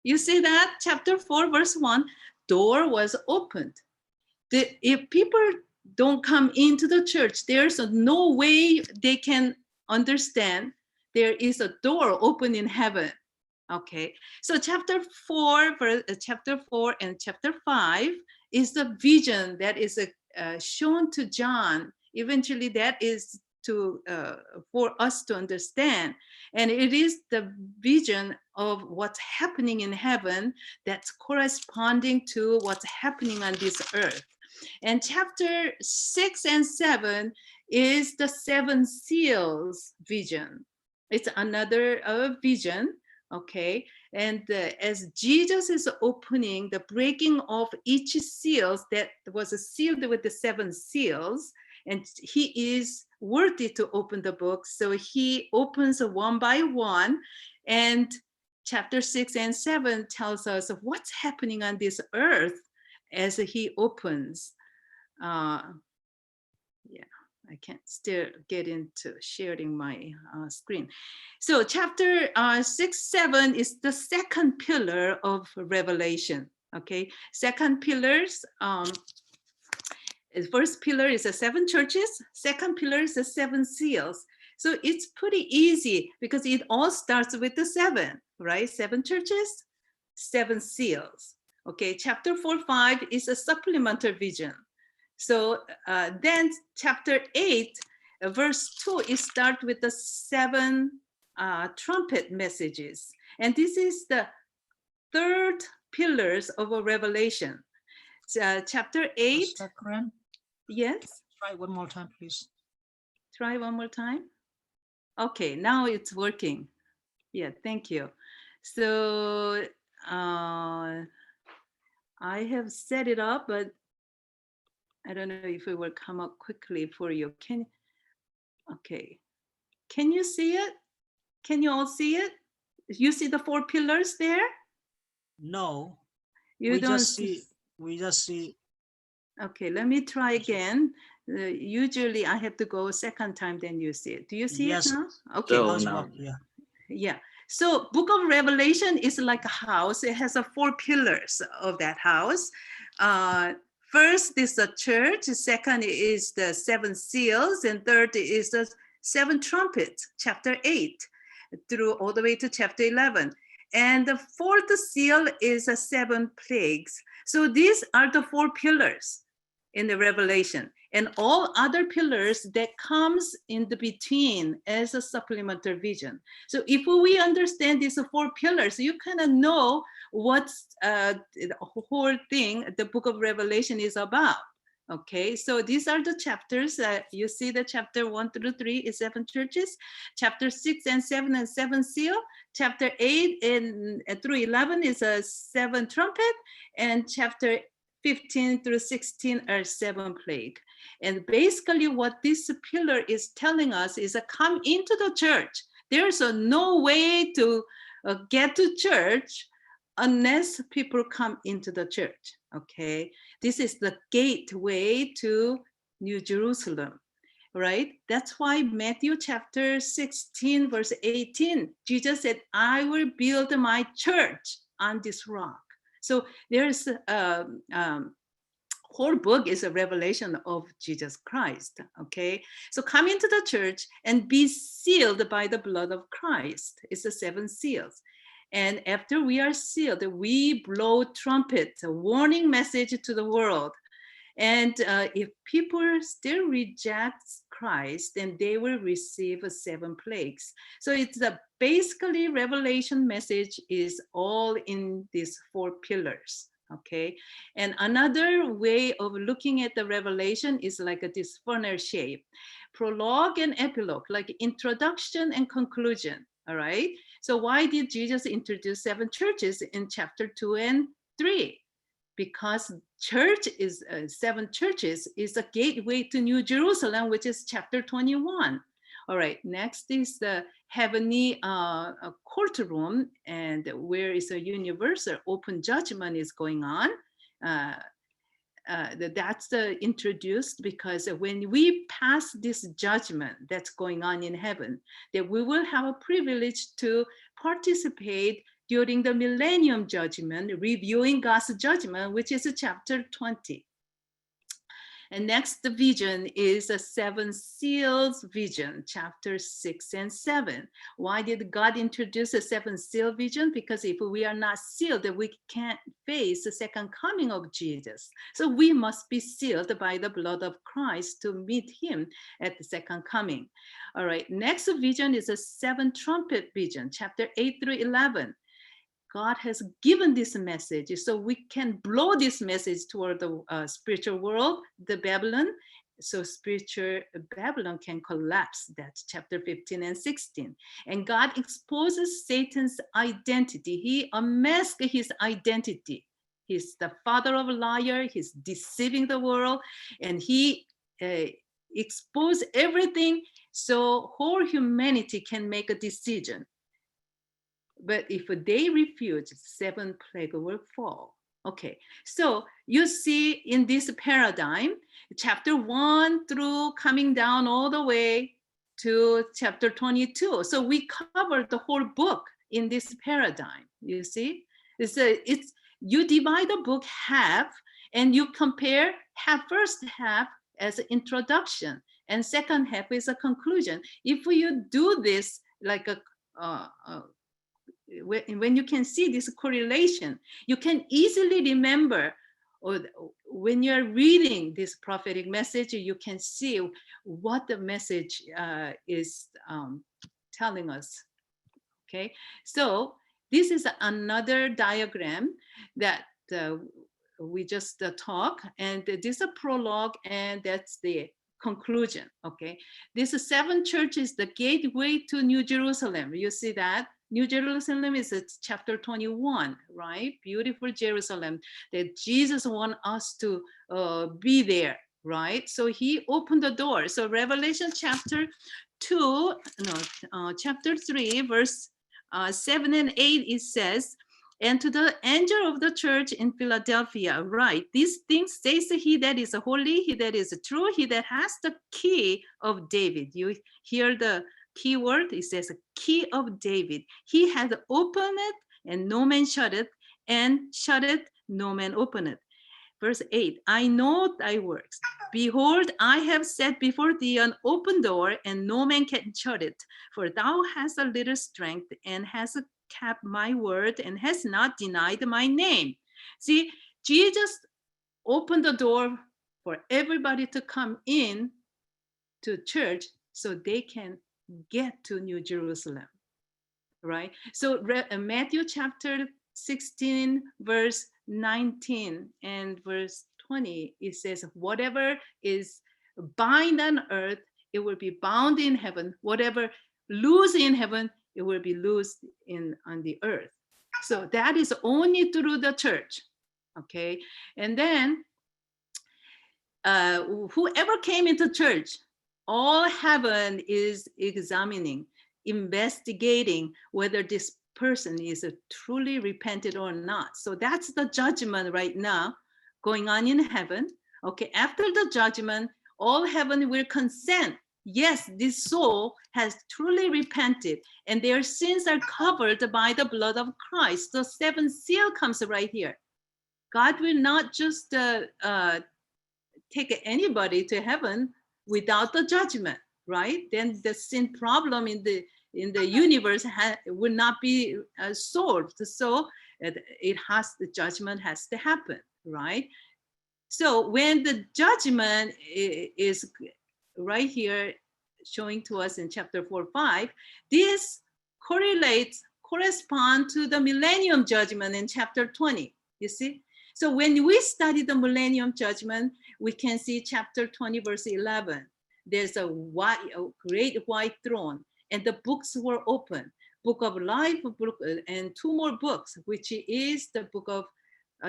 You see that? Chapter 4, verse 1, door was opened. If people don't come into the church, there's no way they can understand there is a door open in heaven. Okay, so chapter 4 and chapter 5 is the vision that is shown to John. Eventually, that is for us to understand. And it is the vision of what's happening in heaven that's corresponding to what's happening on this earth. And chapter 6 and 7 is the 7 seals vision. It's another vision, okay? And as Jesus is opening the breaking of each seals that was sealed with the 7 seals, and he is worthy to open the book, so he opens one by one, and chapter 6 and 7 tells us of what's happening on this earth as he opens. Yeah, I can't still get into sharing my screen. So chapter 6, 7 is the second pillar of Revelation. Okay, second pillars. The first pillar is the 7 churches. Second pillar is the 7 seals. So it's pretty easy because it all starts with the 7, right? 7 churches, 7 seals. Okay, chapter 4, 5 is a supplementary vision. So then chapter 8, verse 2, is start with the 7 trumpet messages. And this is the third pillars of a revelation. Chapter 8. Yes? Try one more time, please. Try one more time. Okay, now it's working. Yeah, thank you. So I have set it up, but I don't know if it will come up quickly for you. Okay. Can you see it? Can you all see it? You see the 4 pillars there? No. You don't see. We just see. Okay, let me try again. Usually I have to go a second time, then you see it. Do you see it now? Okay. So now. Yeah. So book of Revelation is like a house. It has 4 pillars of that house. First is the church. Second is the 7 seals. And third is the 7 trumpets, chapter 8, through all the way to chapter 11. And the 4th seal is 7 plagues. So these are the 4 pillars in the Revelation, and all other pillars that comes in the between as a supplementary vision. So if we understand these 4 pillars, you kind of know what's the whole thing the book of Revelation is about. Okay, so these are the chapters. You see the chapter 1 through 3 is 7 churches, chapter 6 and 7 and 7 seal, chapter 8 and through 11 is a 7 trumpet, and chapter 15 through 16 are 7 plague. And basically what this pillar is telling us is come into the church. There's no way to get to church unless people come into the church. Okay, this is the gateway to New Jerusalem, right? That's why Matthew chapter 16 verse 18, Jesus said, I will build my church on this rock. So there's whole book is a revelation of Jesus Christ, okay? So come into the church and be sealed by the blood of Christ. It's the 7 seals. And after we are sealed, we blow trumpets, a warning message to the world. And if people still reject Christ, then they will receive 7 plagues. So it's basically Revelation message is all in these 4 pillars. Okay, and another way of looking at the Revelation is like this funnel shape, prologue and epilogue, like introduction and conclusion. All right, so why did Jesus introduce 7 churches in chapter 2 and 3? Because church is 7 churches is a gateway to New Jerusalem, which is chapter 21. All right, next is the heavenly courtroom, and where is a universal open judgment is going on. That's introduced because when we pass this judgment that's going on in heaven, that we will have a privilege to participate during the millennium judgment, reviewing God's judgment, which is chapter 20. And next, the vision is a 7 seals vision, chapter 6 and 7. Why did God introduce a 7 seal vision? Because if we are not sealed, we can't face the second coming of Jesus. So we must be sealed by the blood of Christ to meet him at the second coming. All right, next vision is a 7 trumpet vision, chapter 8 through 11. God has given this message so we can blow this message toward the spiritual world, the Babylon, so spiritual Babylon can collapse. That's chapter 15 and 16. And God exposes Satan's identity. He unmasks his identity. He's the father of a liar. He's deceiving the world, and he exposed everything so whole humanity can make a decision. But if they refuse, 7 plague will fall. Okay, so you see in this paradigm, chapter 1 through coming down all the way to chapter 22. So we covered the whole book in this paradigm, you see? It's you divide the book half and you compare first half as an introduction and second half is a conclusion. If you do this like a when you can see this correlation, you can easily remember, or when you're reading this prophetic message, you can see what the message is telling us. Okay, so this is another diagram that we just talk, and this is a prologue, and that's the conclusion. Okay, this 7 churches, the gateway to New Jerusalem. You see that? New Jerusalem is chapter 21, right? Beautiful Jerusalem that Jesus wants us to be there, right? So he opened the door. So Revelation chapter 3, verse 7 and 8, it says, and to the angel of the church in Philadelphia, write, these things says he that is holy, he that is true, he that has the key of David. You hear the key word, it says key of David. He has opened it and no man shut it, and shut it, no man open it. Verse 8, I know thy works. Behold, I have set before thee an open door, and no man can shut it. For thou hast a little strength, and hast kept my word, and hast not denied my name. See, Jesus opened the door for everybody to come in to church so they can get to New Jerusalem, right? So Matthew chapter 16, verse 19 and verse 20, it says, whatever is bind on earth, it will be bound in heaven. Whatever loose in heaven, it will be loosed on the earth. So that is only through the church, okay? And then whoever came into church, all heaven is examining, investigating whether this person is truly repented or not. So that's the judgment right now going on in heaven. Okay, after the judgment, all heaven will consent. Yes, this soul has truly repented and their sins are covered by the blood of Christ. The 7th seal comes right here. God will not just take anybody to heaven without the judgment, right? Then the sin problem in the universe will not be solved. So the judgment has to happen, right? So when the judgment is right here showing to us in chapter 4-5, this correspond to the millennium judgment in chapter 20, you see? So when we study the millennium judgment, we can see chapter 20, verse 11. There's a great white throne, and the books were open. Book of life, and 2 more books, which is the book of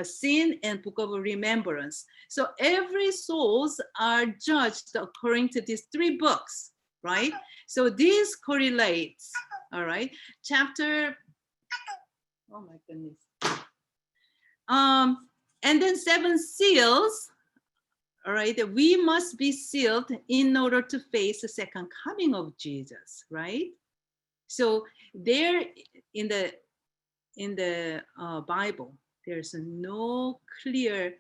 sin and book of remembrance. So every souls are judged according to these 3 books, right? So this correlates, all right? Chapter, oh my goodness. And then 7 seals, all right, that we must be sealed in order to face the second coming of Jesus, right? So there in the Bible, there's no clear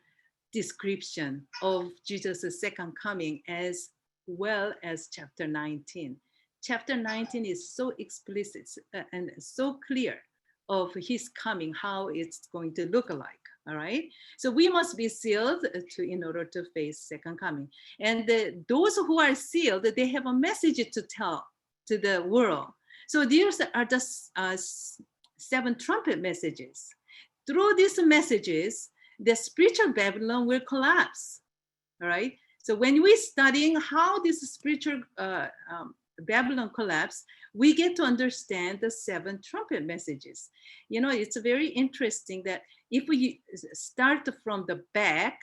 description of Jesus' second coming as well as chapter 19. Chapter 19 is so explicit and so clear of his coming, how it's going to look like. All right. So we must be sealed in order to face second coming. And those who are sealed, they have a message to tell to the world. So these are the 7 trumpet messages. Through these messages, the spiritual Babylon will collapse. All right. So when we're studying how this spiritual Babylon collapsed, we get to understand the 7 trumpet messages. You know, it's very interesting that if we start from the back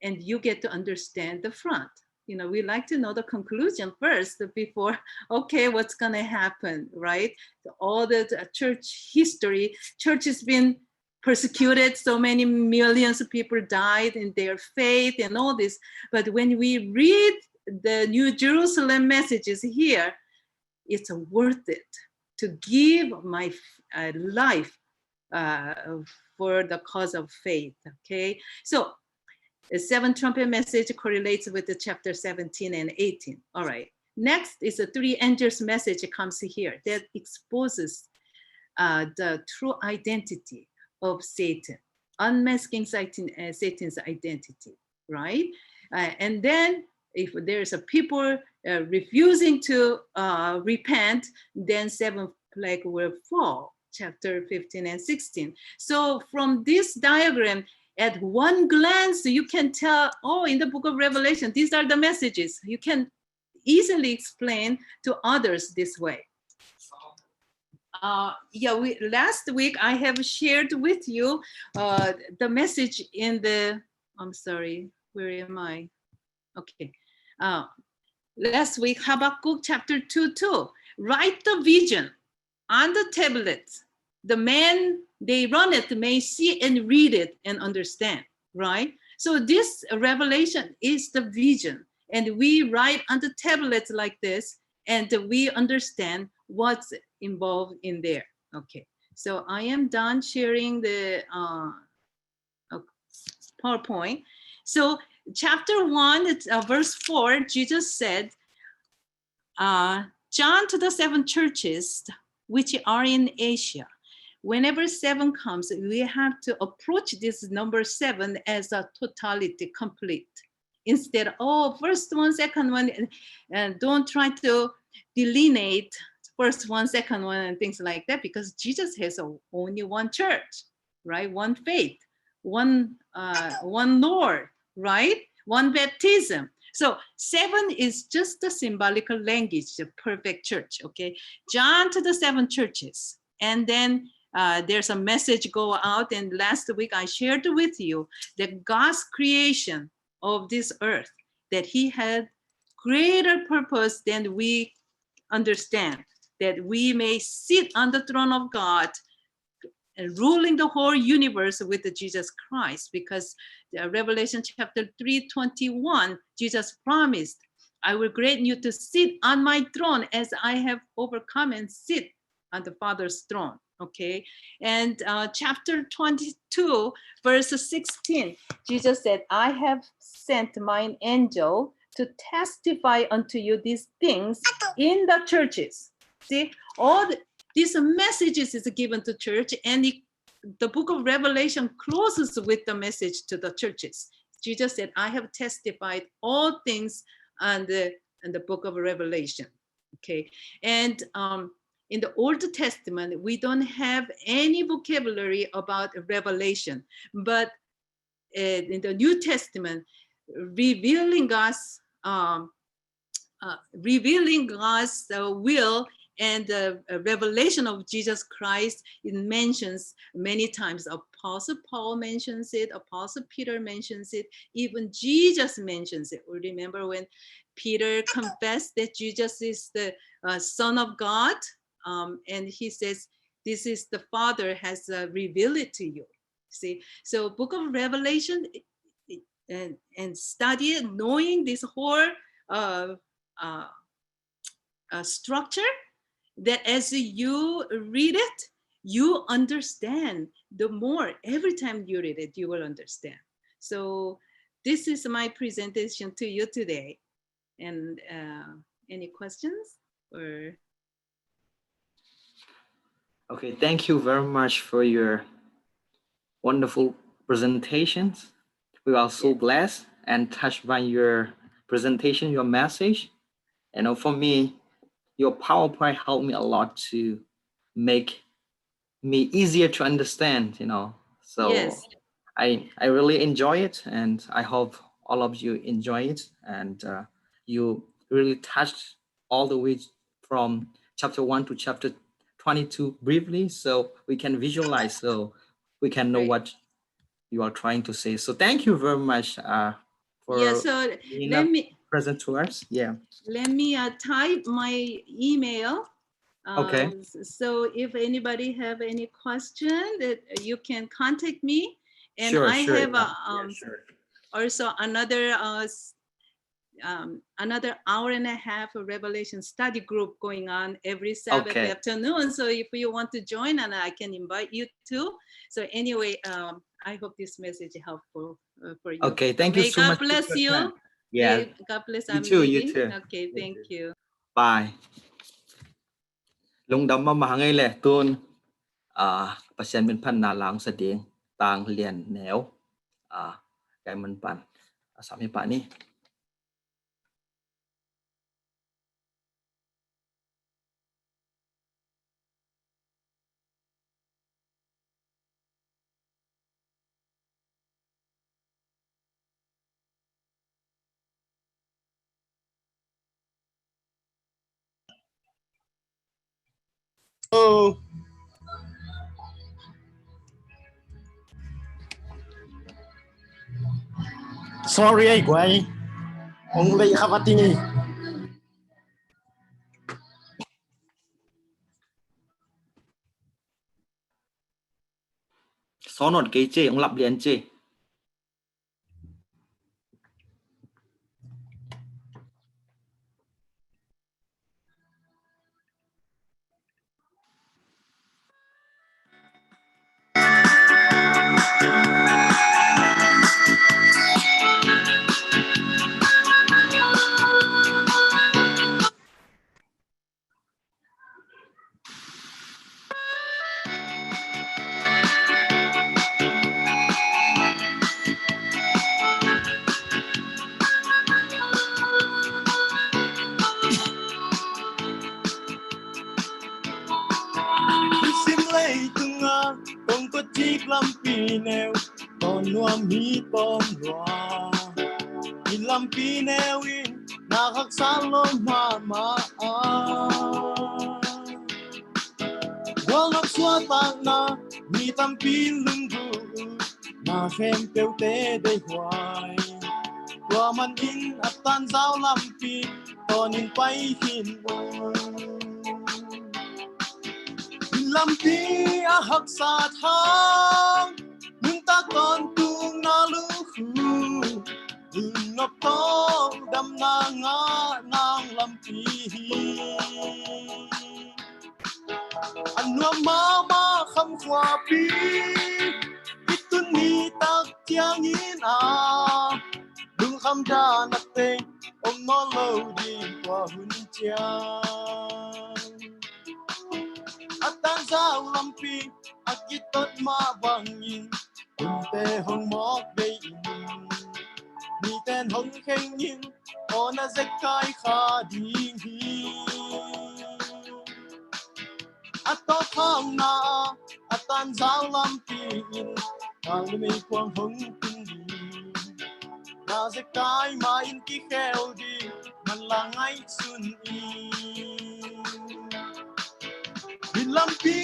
and you get to understand the front, you know, we like to know the conclusion first before, okay, what's going to happen, right? All the church history, church has been persecuted, so many millions of people died in their faith and all this. But when we read the New Jerusalem messages here, it's worth it to give my life for the cause of faith, okay? So the 7 trumpet message correlates with the chapter 17 and 18. All right, next is the 3 angels message comes here that exposes the true identity of Satan, unmasking Satan's identity, right? And then if there's a people refusing to repent, then 7th plague will fall, chapter 15 and 16. So from this diagram, at one glance, you can tell, oh, in the book of Revelation, these are the messages. You can easily explain to others this way. Last week I have shared with you the message in the, I'm sorry, where am I? Okay. Last week, Habakkuk chapter 2:2. Write the vision on the tablet. The man they run it may see and read it and understand, right? So this revelation is the vision. And we write on the tablets like this, and we understand what's involved in there. Okay, so I am done sharing the PowerPoint. So chapter 1, verse 4, Jesus said, John to the 7 churches which are in Asia. Whenever 7 comes, we have to approach this number 7 as a totality, complete. Instead, oh, first one, second one, and don't try to delineate first one, second one, and things like that, because Jesus has only one church, right? One faith, one Lord, right? One baptism. So 7 is just the symbolical language, the perfect church, okay? John to the 7 churches. And then there's a message go out. And last week I shared with you that God's creation of this earth, that he had greater purpose than we understand, that we may sit on the throne of God and ruling the whole universe with the Jesus Christ, because Revelation chapter 3:21, Jesus promised, I will grant you to sit on my throne as I have overcome and sit on the Father's throne. Okay, and chapter 22, verse 16, Jesus said, I have sent mine angel to testify unto you these things in the churches. See, all these messages is given to church, and the book of Revelation closes with the message to the churches. Jesus said, I have testified all things on the book of Revelation. Okay, and in the Old Testament, we don't have any vocabulary about revelation, but in the New Testament, revealing God's will and the revelation of Jesus Christ, it mentions many times. Apostle Paul mentions it, Apostle Peter mentions it, even Jesus mentions it. Remember when Peter confessed that Jesus is the Son of God, and he says, this is the Father has revealed it to you. See, so book of Revelation, and study it, knowing this whole structure, that as you read it, you understand. The more, every time you read it, you will understand. So this is my presentation to you today. And any questions or? Okay, thank you very much for your wonderful presentations. We are so blessed and touched by your presentation, your message. And for me, your PowerPoint helped me a lot to make me easier to understand, So Yes. I really enjoy it, and I hope all of you enjoy it. And you really touched all the way from chapter 1 to chapter 22 briefly, so we can visualize, so we can know what you are trying to say. So thank you very much for so being present to us. Let me type my email. Okay. So if anybody have any question, that you can contact me. And Sure, I sure, have sure. Also another hour and a half of Revelation study group going on every Sabbath afternoon. So if you want to join, and I can invite you too. So anyway, I hope this message is helpful for you. Okay, thank you so much. God bless you. Yeah. God bless. You I'm too, leaving. you too. Okay, thank you. Bye. Lung dam ma ngay le tun pasien min pan na lang sa ding tang lian neo cái mình pan sa mi pa ni. Oh. Sorry ay quay. Ông lấy khắp tingi. Số nốt cái chế ông lập liền chế. Lam pineo ton nuam mi ton lua ilam pineo in nakaksalom mama wal nagsuatang na mi tampil lunggu na hempeu te de huay man in at tanzaw lampi tonin pai hin lampi ahak sa thang nung ta kon tung na luhu ngọc to đam na nga nang lampi anwa mama kham khwa pi itun ni tak chiang in dung kham da na te om no lo di kwa hun chiang atan sao lampi akitot ma bangin unte hong mok dei ni ten hong khen yin ona zekai kha ding hi ato khang na atan sao lampi in ang me kwang hong tin di na zekai ma in ki khel di man langai sun i lampi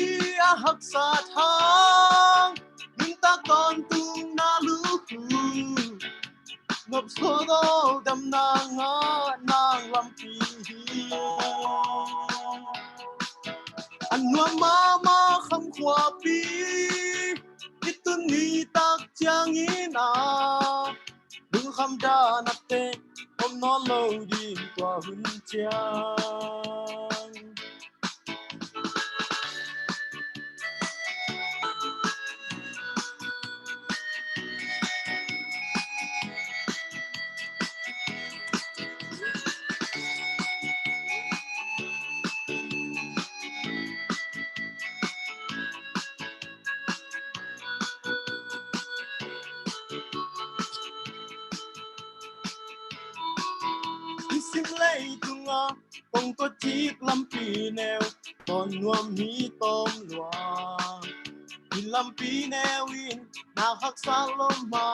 ahak sa thang nhưng ta còn tung na luhu ngập số đô đầm nàng nàng lampi anh nuam mama khăm khwa pi itun ni tak chiang in dung kham da natte om no lo di kwa hun chiang sim lei tunga kong ko chik lampi neo kon nuam mi tom lua in lampi neo in na hak salom ma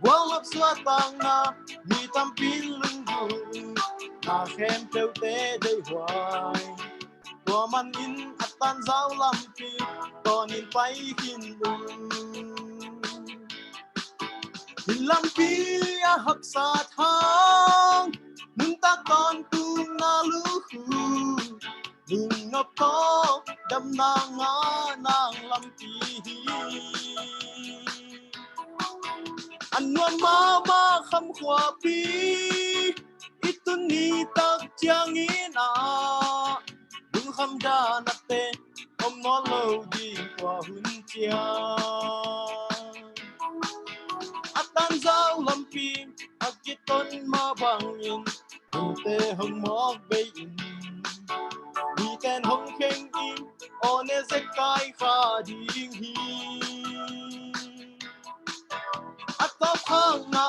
quang lấp xóa tang na mi tam pin lưng vui na khem teu te dei hoài tua man in atan zau lampi ton in pai hin lampi a hak sa thang nung ta con tu na lu nung ngập to đâm na ngã nang lampi anh nuan ma khăm khoa pi itun ni tak chiang in nung khăm da nat te om no lo di qua hun chia atan zau lampi akiton ma bangin te hong mok be in ni ten hong kheng in one se kai kha ding hi atop hang na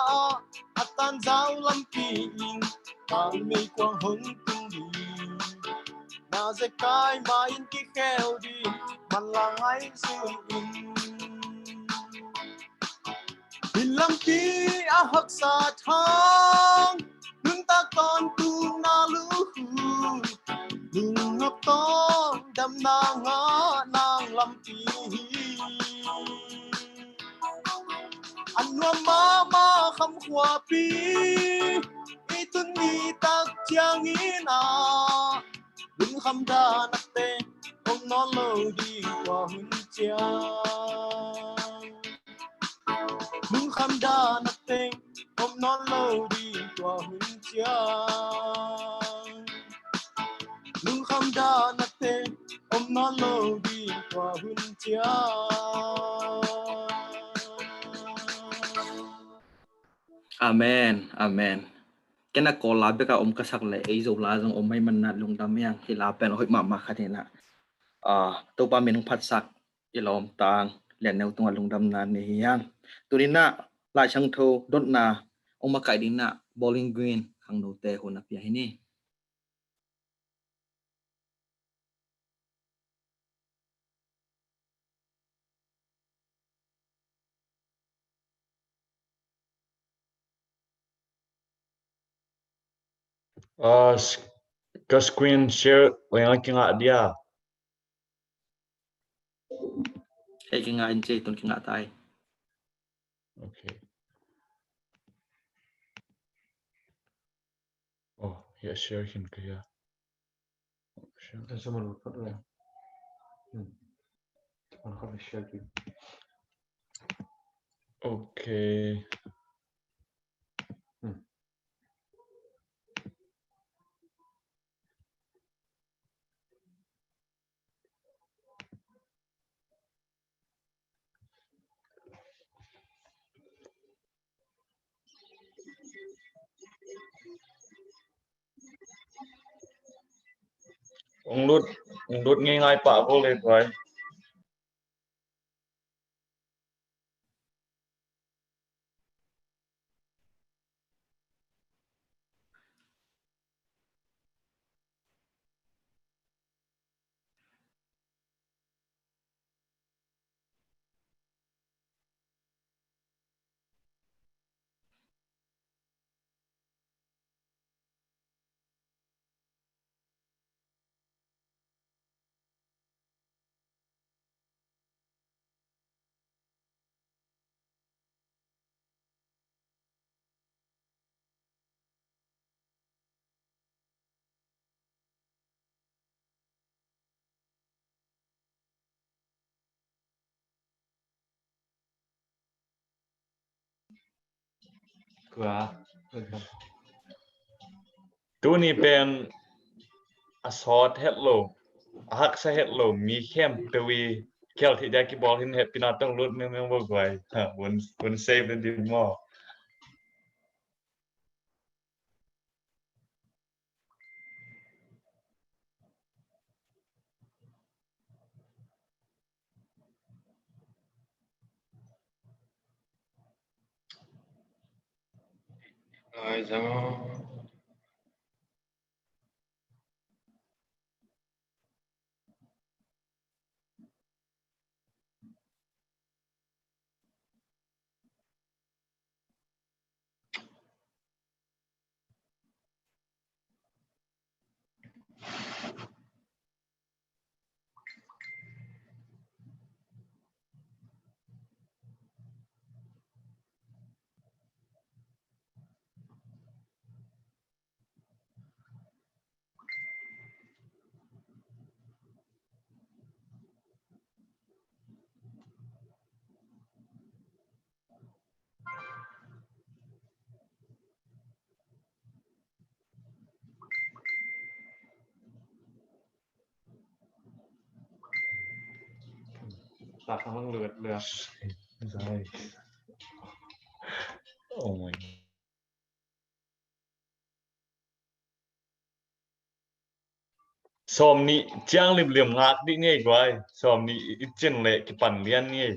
atan zau lampi in kal mei quang hong tung di na se kai ma in ki kheo di man lang ai sun in lampi a hak sa thang nung ta con tu na lu nung ngập to đâm na ngã nang lampi anh nuam ma khăm khoa pi itun ni tak chiang in nung khăm da nat te om non lo di qua hun chia nung khăm da nat te om non lo di qua hun chia nung khăm da nat te om non lo di qua hun chia Amen, amen. Cái na có lá bê cả ông kasak lại ấy dầu lá dòng ông may mắn nát lung đam yang thì lá bèn hội mama khát thế nè. Tàu ba mình phát sắc ilom tang liền nêu tung lung đam nát này yang. Tụi na lại sang thâu đốt na ông mà cái đi na bowling green hàng đầu tè hồn áp ya ini. Ka screen share yang kinga dia. Hay cái ngã anh chơi tuần cái ngã tai. Okay. Oh, ya share hin kaya. Share. Someone will put it. I'll have a share. Okay. Ông lút nghe ngay pa vô lên rồi. Tu ni pen asort hello. Hak sa hello mi khem pewi kel thi da ki ball hin het pina tong lut meng wo gwai. Ha won save the dim mo. Lai rằngตัดทั้งเลือดเรือใช่โอ้ยสอมนี้จ้างเหลี่ยมงักดิเนี่ยกว่าสอมนี้อีเจนเละกี่ปั่นเลี้ยนเนี่ย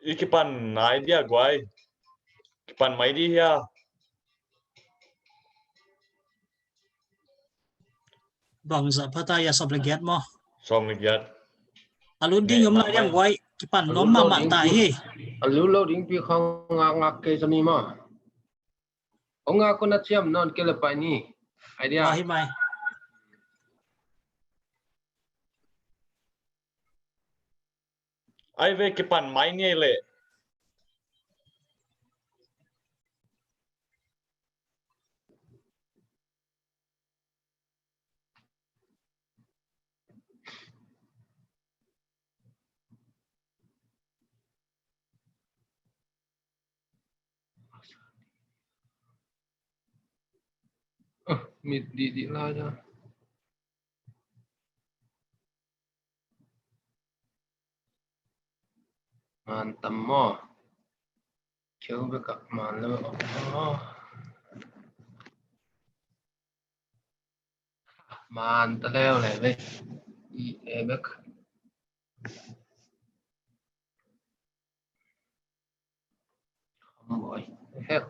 อีกี่ปั่นไหนเดียกว่ากี่ปั่นไม่ดีเฮีย bang za phata ya sobleget mo สอมเลยยัด alun ding yom la yang wai ki pan nom ma ma ta hi alu lo ding pi khang ngak ke sani ma onga ko na chiam non ke le pa ni idea wa hi mai ไอเวกี่ปั่นไม้เนี่ยแหละ mít đi la ra man tam mo kêu với các man lo man ta leo này vậy i ebek không boy hell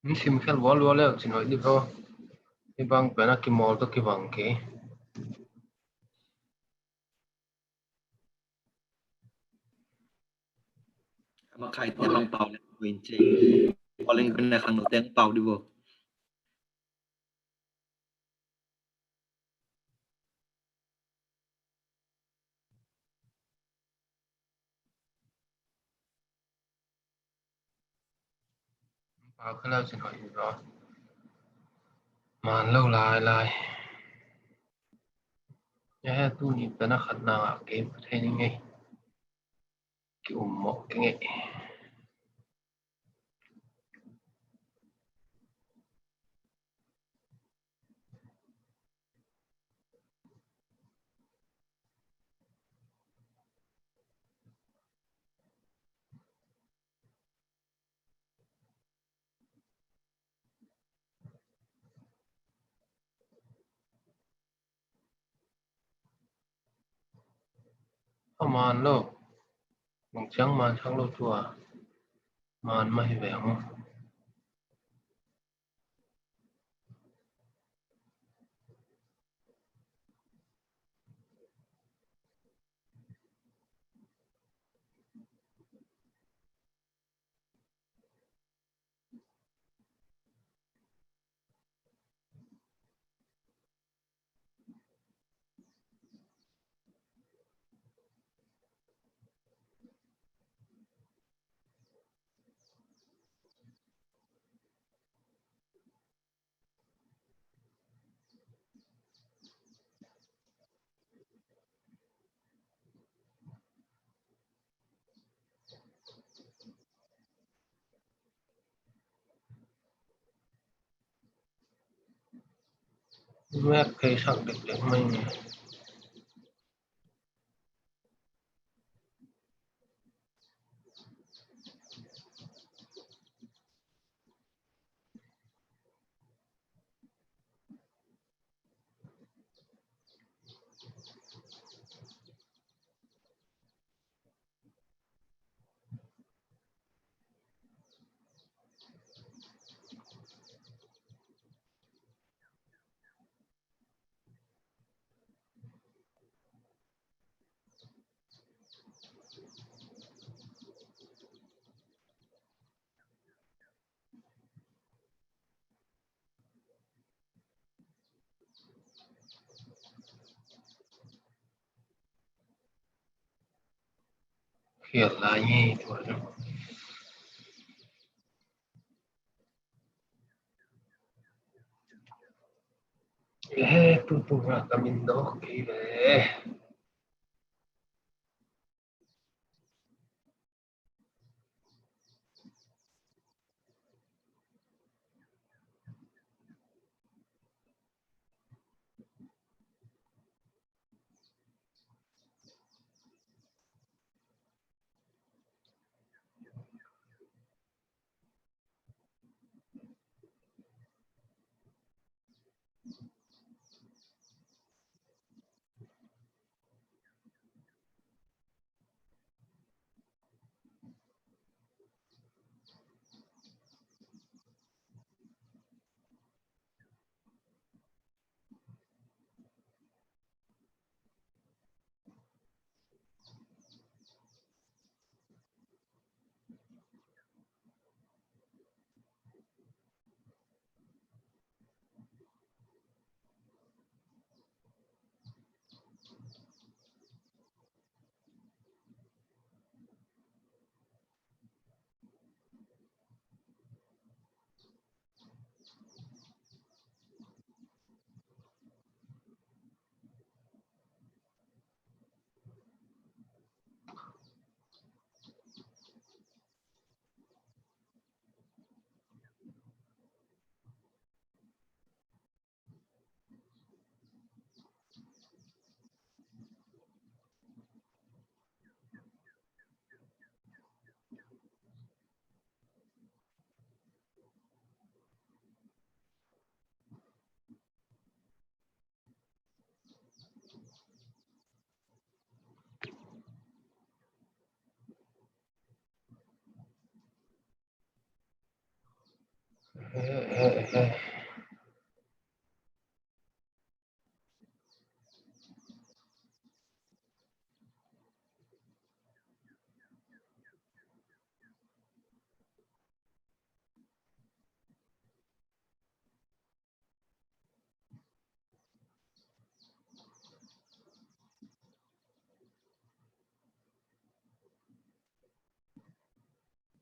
mình sim khel wall wall leo chỉ nói đi thôi đi bang pena ki mall to ki bang ke มาใครแต่ลองเป่าเลยวินเจพอเล่นเป็นในครั้งหนูแต่งเป่าดีบ่ khá lâu xin hỏi rõ màn lâu lại nhé tu nhịp ta nó khẩn nào cái thế như ngay kiểu một cái nghệ màn lâu bằng trắng màn trắng lâu chùa màn mày vẻ không mẹ cây sắc được đến mình khiệt là nhì tuổi tu ra kami đó kì về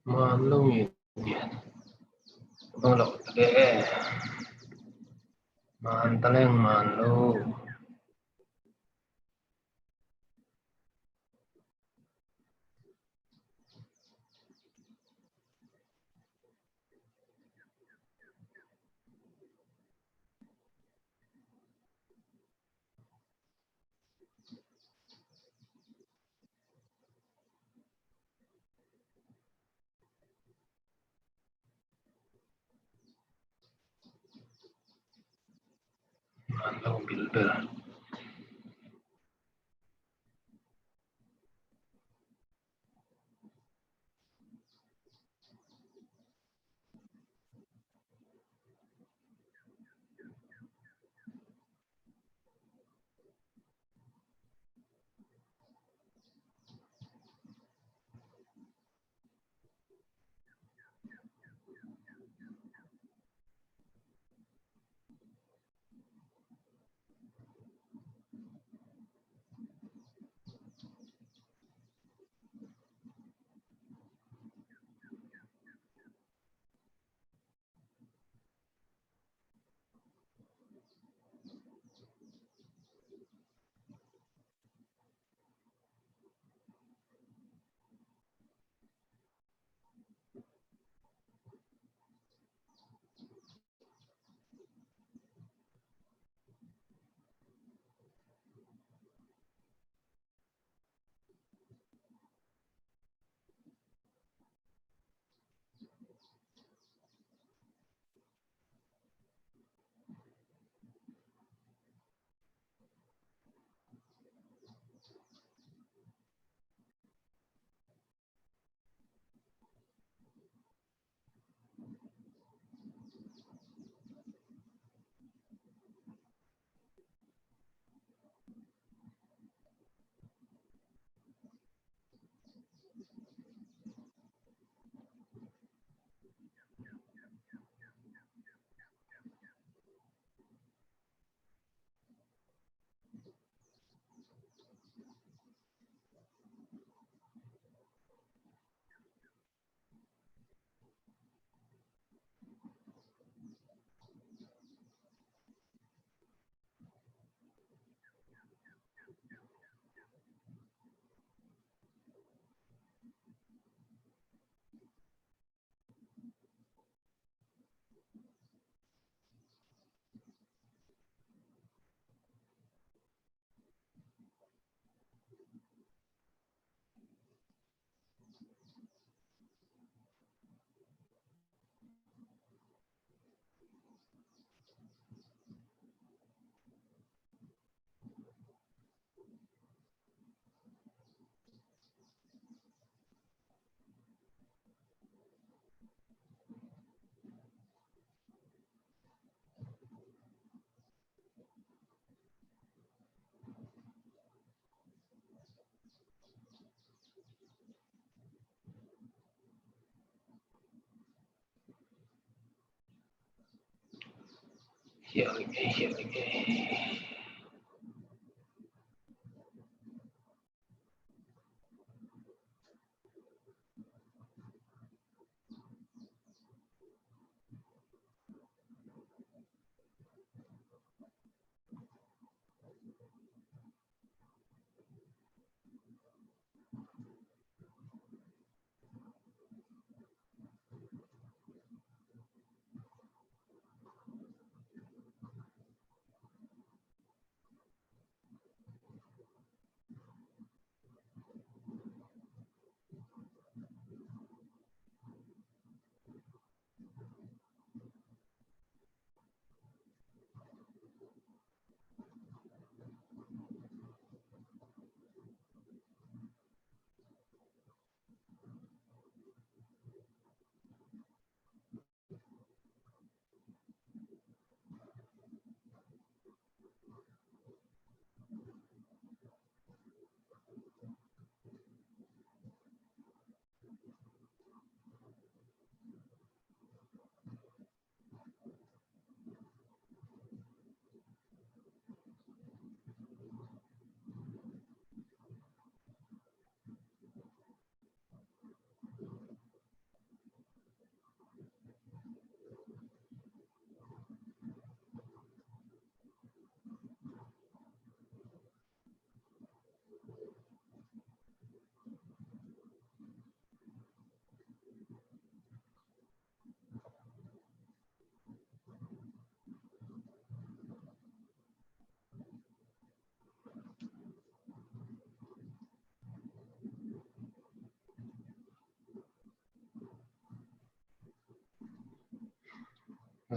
màn lâu nhì bang lo de man taleng man lo man lo bil bel here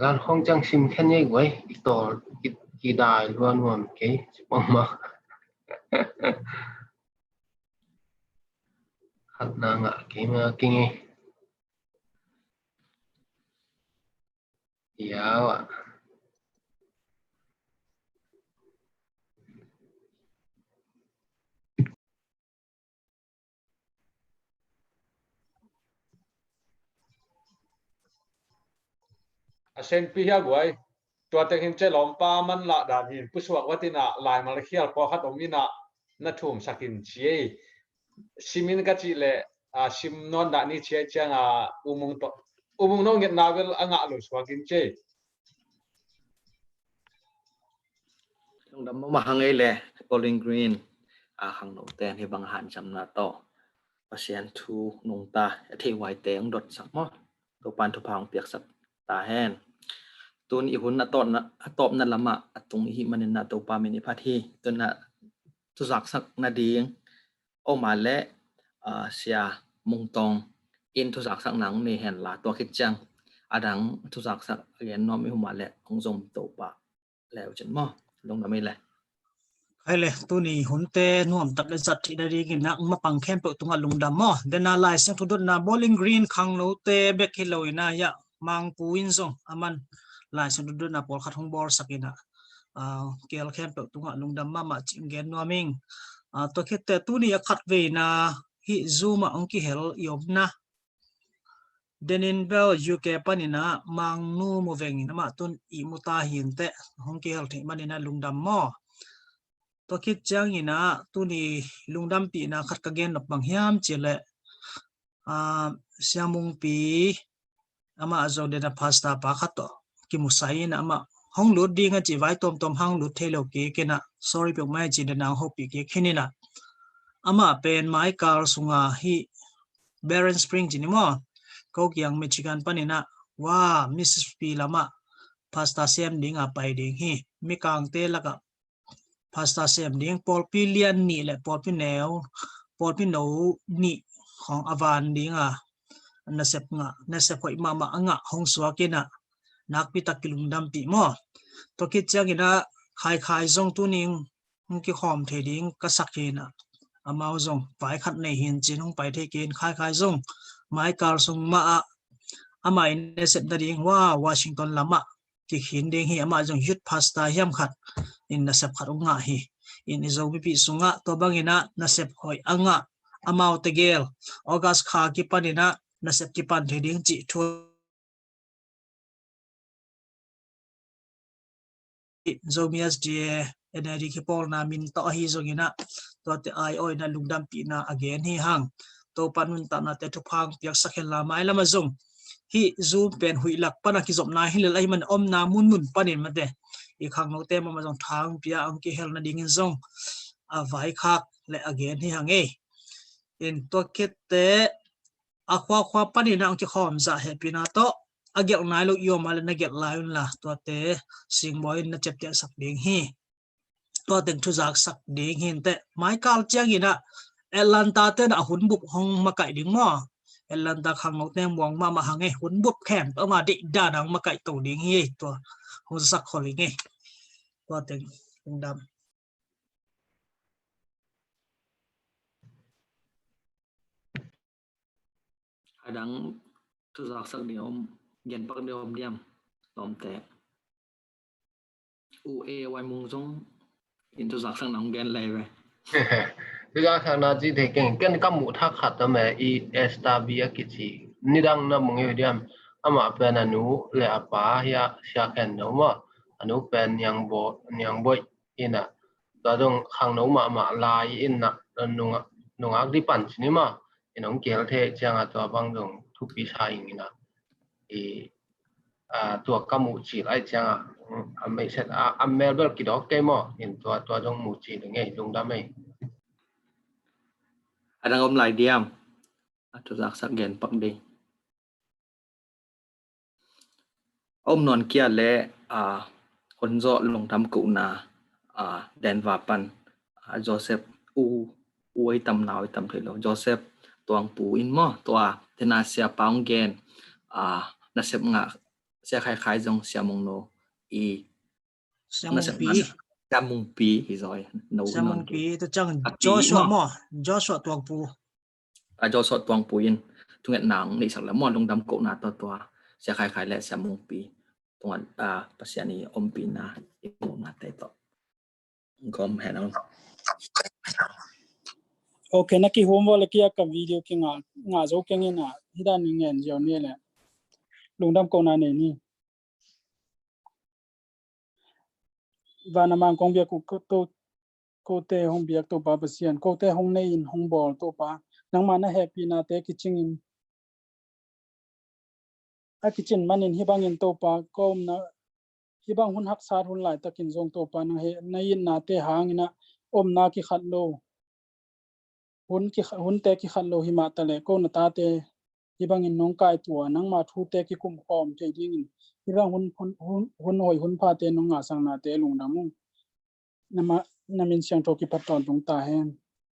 gan không chẳng sim khen nhé quay to kỳ đài luôn luôn cái bằng mà hạt na ngạ cái mà kinh ấy dạ ạ sen pi ha guai tua te hin che lom pa man la dan hin pusuak watina lai mal khial po khat omina na thum sakin chi simin ka chi le sim non da ni che changa umung no nget navel anga lo swakin che Long dam ma hangai le Bowling Green hang no ten hi bang han cham na to pasien thu nung ta thei wai te ang dot sak mo to pan thu phang piak sak ta hen tun I hun na ton na top na lama atung hi manin na to pa mini phathi tun na tu zak sak na ding o ma le sia mung tong in tu zak sak nang ne hen la to khit chang adang tu zak sak again no mi huma le ong zom to pa leo chen mo long na mai le hay le tu ni hunte nuam tak le zat thi dari gi nak ma pang khem pe tunga lungdam mo dena lai sang thu dot na Bowling Green khang no te bek hi loina ya mang puin zong aman lai sang thu dot na pol khat hong bor sakina kel khem pe tunga lungdam ma chingen nuaming to khete tu ni khat ve na hi zuma ongki hel yobna denin bel UK panina mang nu mo vengin ma tun I muta hin te hongki hel thi manina lungdam mo to kit chang ina tu ni lungdam pi na khat ka gen bang hiam chele siamung pi ama zo de na pasta pa khat to ki musai na ama hong lut ding a chi vai tom hang lut thelo ke kena sorry pe mai chi de na ho pi ke khinina ama pen mai kar sunga hi Barren Spring jini mo ko kyang Michigan panina wa Mrs. P lama pasta sem ding a pai ding hi mi kang te laka pasta sem ding Paul Pillian ni le Paul Pino ni khong avan ding na sep khoi mama anga hong suwa kena nak pi takilungdam pi mo to kit changina khai zong tuning ki khom the ding ka sakina amao zong pai khat nei hin chin hong pai the kin khai zong mai kar sung ma amai ne sep da ding wa Washington lama ki khin ding hi ama zong yut pasta hiam khat in na sep khat unga hi in izo pi sunga to bangina na sep khoi anga amao tegel August kha ki panina na sep ki pan the ding chi thu zomias die eneri ki pol na min to hi zongina to te ai oi na lungdam pi na again hi hang to panun ta na te thu phang piak sakhen la mai lama zong hi zu pen hui lak pana ki zop na hi lai man om na mun panin mate I khang no te ma zong thang pia ang ki hel na ding zong a vai khak le again hi hang e in to ket te a khwa panina ang ki khom za happy na to agel nai lo yo mal na get lai la to te sing boy na chep te sak ding hi to ten thu zak sak ding hin te mai kal chiang ina Atlanta te na hun bup hong ma kai ding mo Atlanta khang no te mong ma hang e hun bup khem to ma di da dang ma kai to ding hi to hong sak kholi nge to ten dam adang tu zak sak ni om gen pak ni om diam om te ue wai mung zong in tu zak sak nang gen lai ve bây giờ thằng nào chỉ thấy cái các mũ thắt khát đó mà esta bia cái gì ni đang na mong yêu điểm ama pen anu le apa ya sia khen no ma anu pen yang boy ina da dong khang no ma lai in na nung ak di pan ni ma inong kel the chang a to bang dong thu pi sai ina tua các mũ chỉ lại chang a mấy set a melbel ki đó cái mo in tua dong mũ chỉ nghe dong da mai adang om lai diam tu zak sak gen pak ding om non kia le kon zo long tam ku na Denver pan Joseph uai tam nào tam thelo Joseph tuang pu in mo tua tena sia paung gen na sep nga sẽ khai khai dòng xe mông nô y nó sẽ pi xe mông pi thì rồi nấu xe mông pi tôi chẳng pi Joshua mo Joshua tuang pu Joshua tuang pu in tung ngẹn nang ni sang là mòn lông đâm cổ na to sẽ khai khai lại xe mông pi tung ngẹn pasien ni om pi na ipo na tay to gom hẹn ông okay na ki home wala kia ka video ki nga zo ke ngi na hida ni ngen jo ne le lungdam ko na ne ni và nằm mang công việc của tôi cô tê hong việc tôi ba basian cô tê hong nei in hong bol tôi ba nang mana happy na te kitchen in a kitchen manin hibang in to pa kom na hibang hun hak sar hun lai takin zong to pa na he nei na te hang ina na ki khat lo hun te ki khat lo hi ma ta le ko na ta te hibang in nong kai tua nang ma thu te ki kum khom te ding in hibang hun hoi hun pa te nong nga sang na te lung da mu nama namin siang to ki paton tung ta hen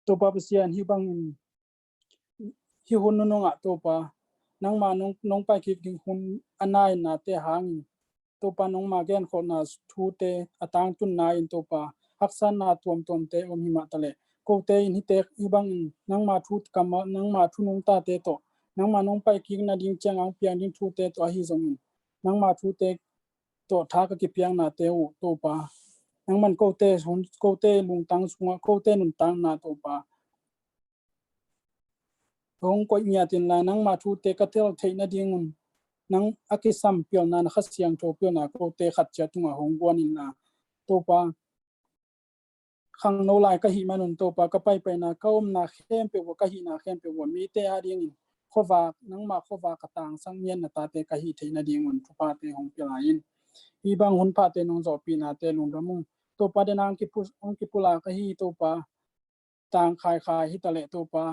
to pa sian hibang in hi hun no nga to pa nang ma nong pa ki hun anai na te hang to pa nong ma gen kho na thu te atang tun na in to pa haksan na tom te om hi ma tale ko te in hi te hi bang nang ma thu kam nang ma thu nong ta te to nang ma nong pa ki na ding chang ang piang ding thu te to hi zong in nang ma thu te to tha ka ki piang na te u to pa nang man ko te lung tang sunga ko te nun tang na to pa hong ko nya tin la nang ma thu te ka tel theina ding nang akisam pyo na khasiang to pyo na ko te khat cha tunga hong gon in na to pa khang no lai ka hi manun to pa ka pai na ka na khem pe wo ka hi na khem pe wo mi te a ding in khowa nang ma khowa ka tang sang nyen na ta te ka hi theina ding un pa te hong pya in i bang hun pa te nong zo pi na te lung ramung to pa de nang ki pu ong ki pula ka hi to pa tang khai hi ta le to pa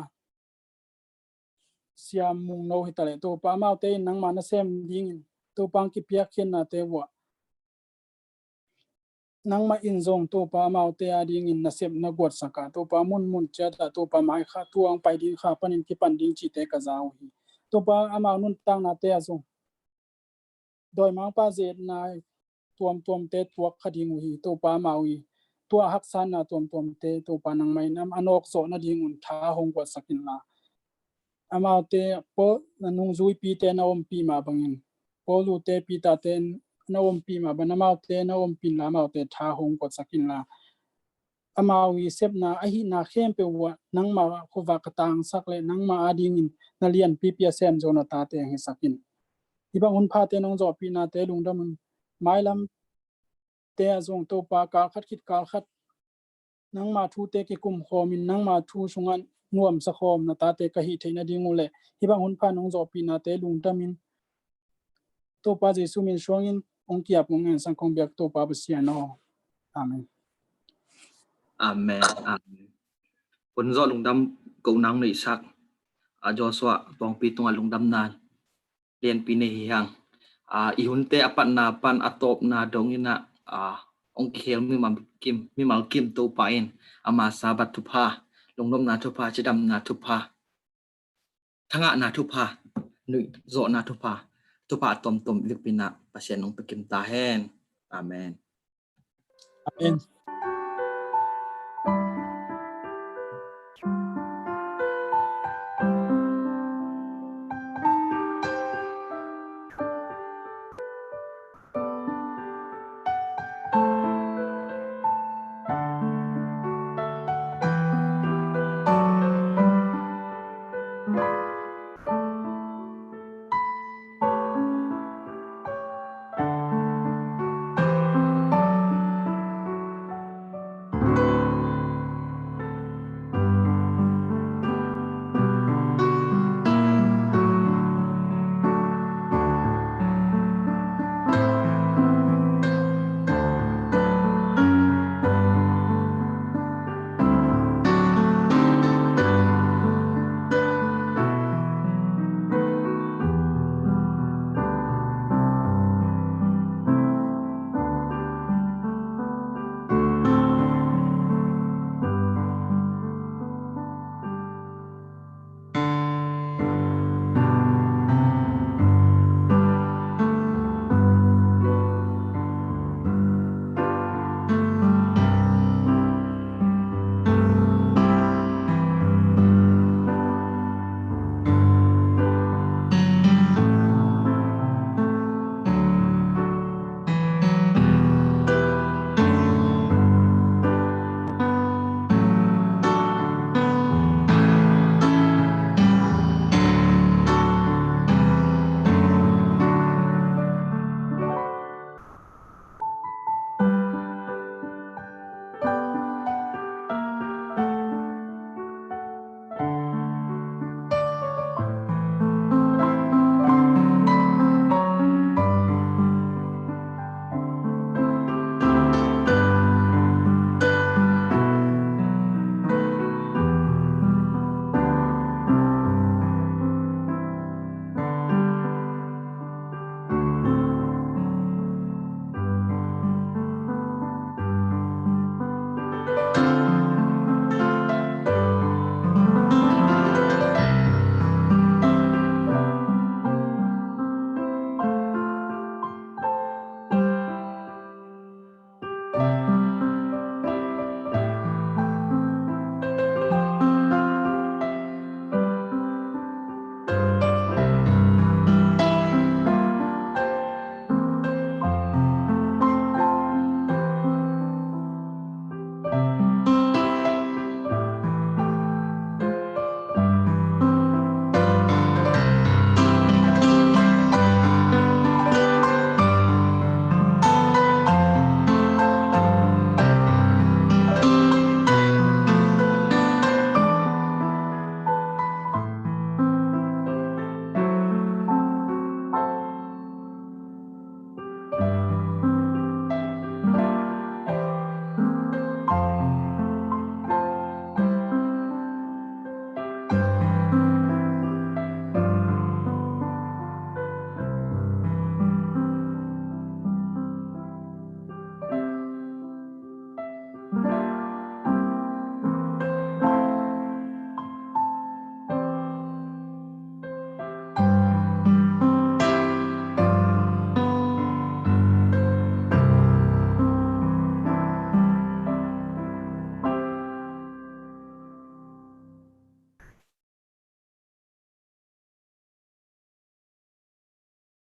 siam mung no hi tale to pa mau te nang ma na sem ding to pang ki piak khen na te wa nang ma in zong to pa mau te a ding in na sem na got saka to pa mun cha ta to pa mai kha tuang pai ding kha panin ki pan ding chi te ka zau hi to pa ama nun tang na te a zong doi mang pa zet na tuam te tuak khading hi to pa mau hi tua hak san na tuam te to pa nang mai nam anok so na ding un tha hong got sakin la amau te po nung zui pi te na om pi ma bangin po lu te pi ta te na om pi ma ban amau te na om pin la amau te tha hong ko sakin la amau wi sep na a hi na khem pe wa nang ma ko wa ka tang sak le nang ma ading in na lian pi pi sem zo na ta te hi sakin ibang hun pha te nong zo pi na te lung dam mai lam te azong to pa ka khat khit ka khat nang ma thu te ki kum khomin nang ma thu sungan nguam sa khom na ta te ka hi theina dingule hibang hun pha nong zo pi na te lung tamin to pa jesu min shongin ong kia pungen sang khong biak to pa bsia no amen amen amen pun zo lung dam ko nang nei sak Joshua bong pi tung lung dam nan len pi nei hang i hun te apat na pan atop na dong ina ong khel mi mal kim to pa in ama sabat tu pha lung dom na tu pha chidam na tu pha thanga na tu pha nui zo na tu pha tom lik pina pasien ong pekim ta hen amen amen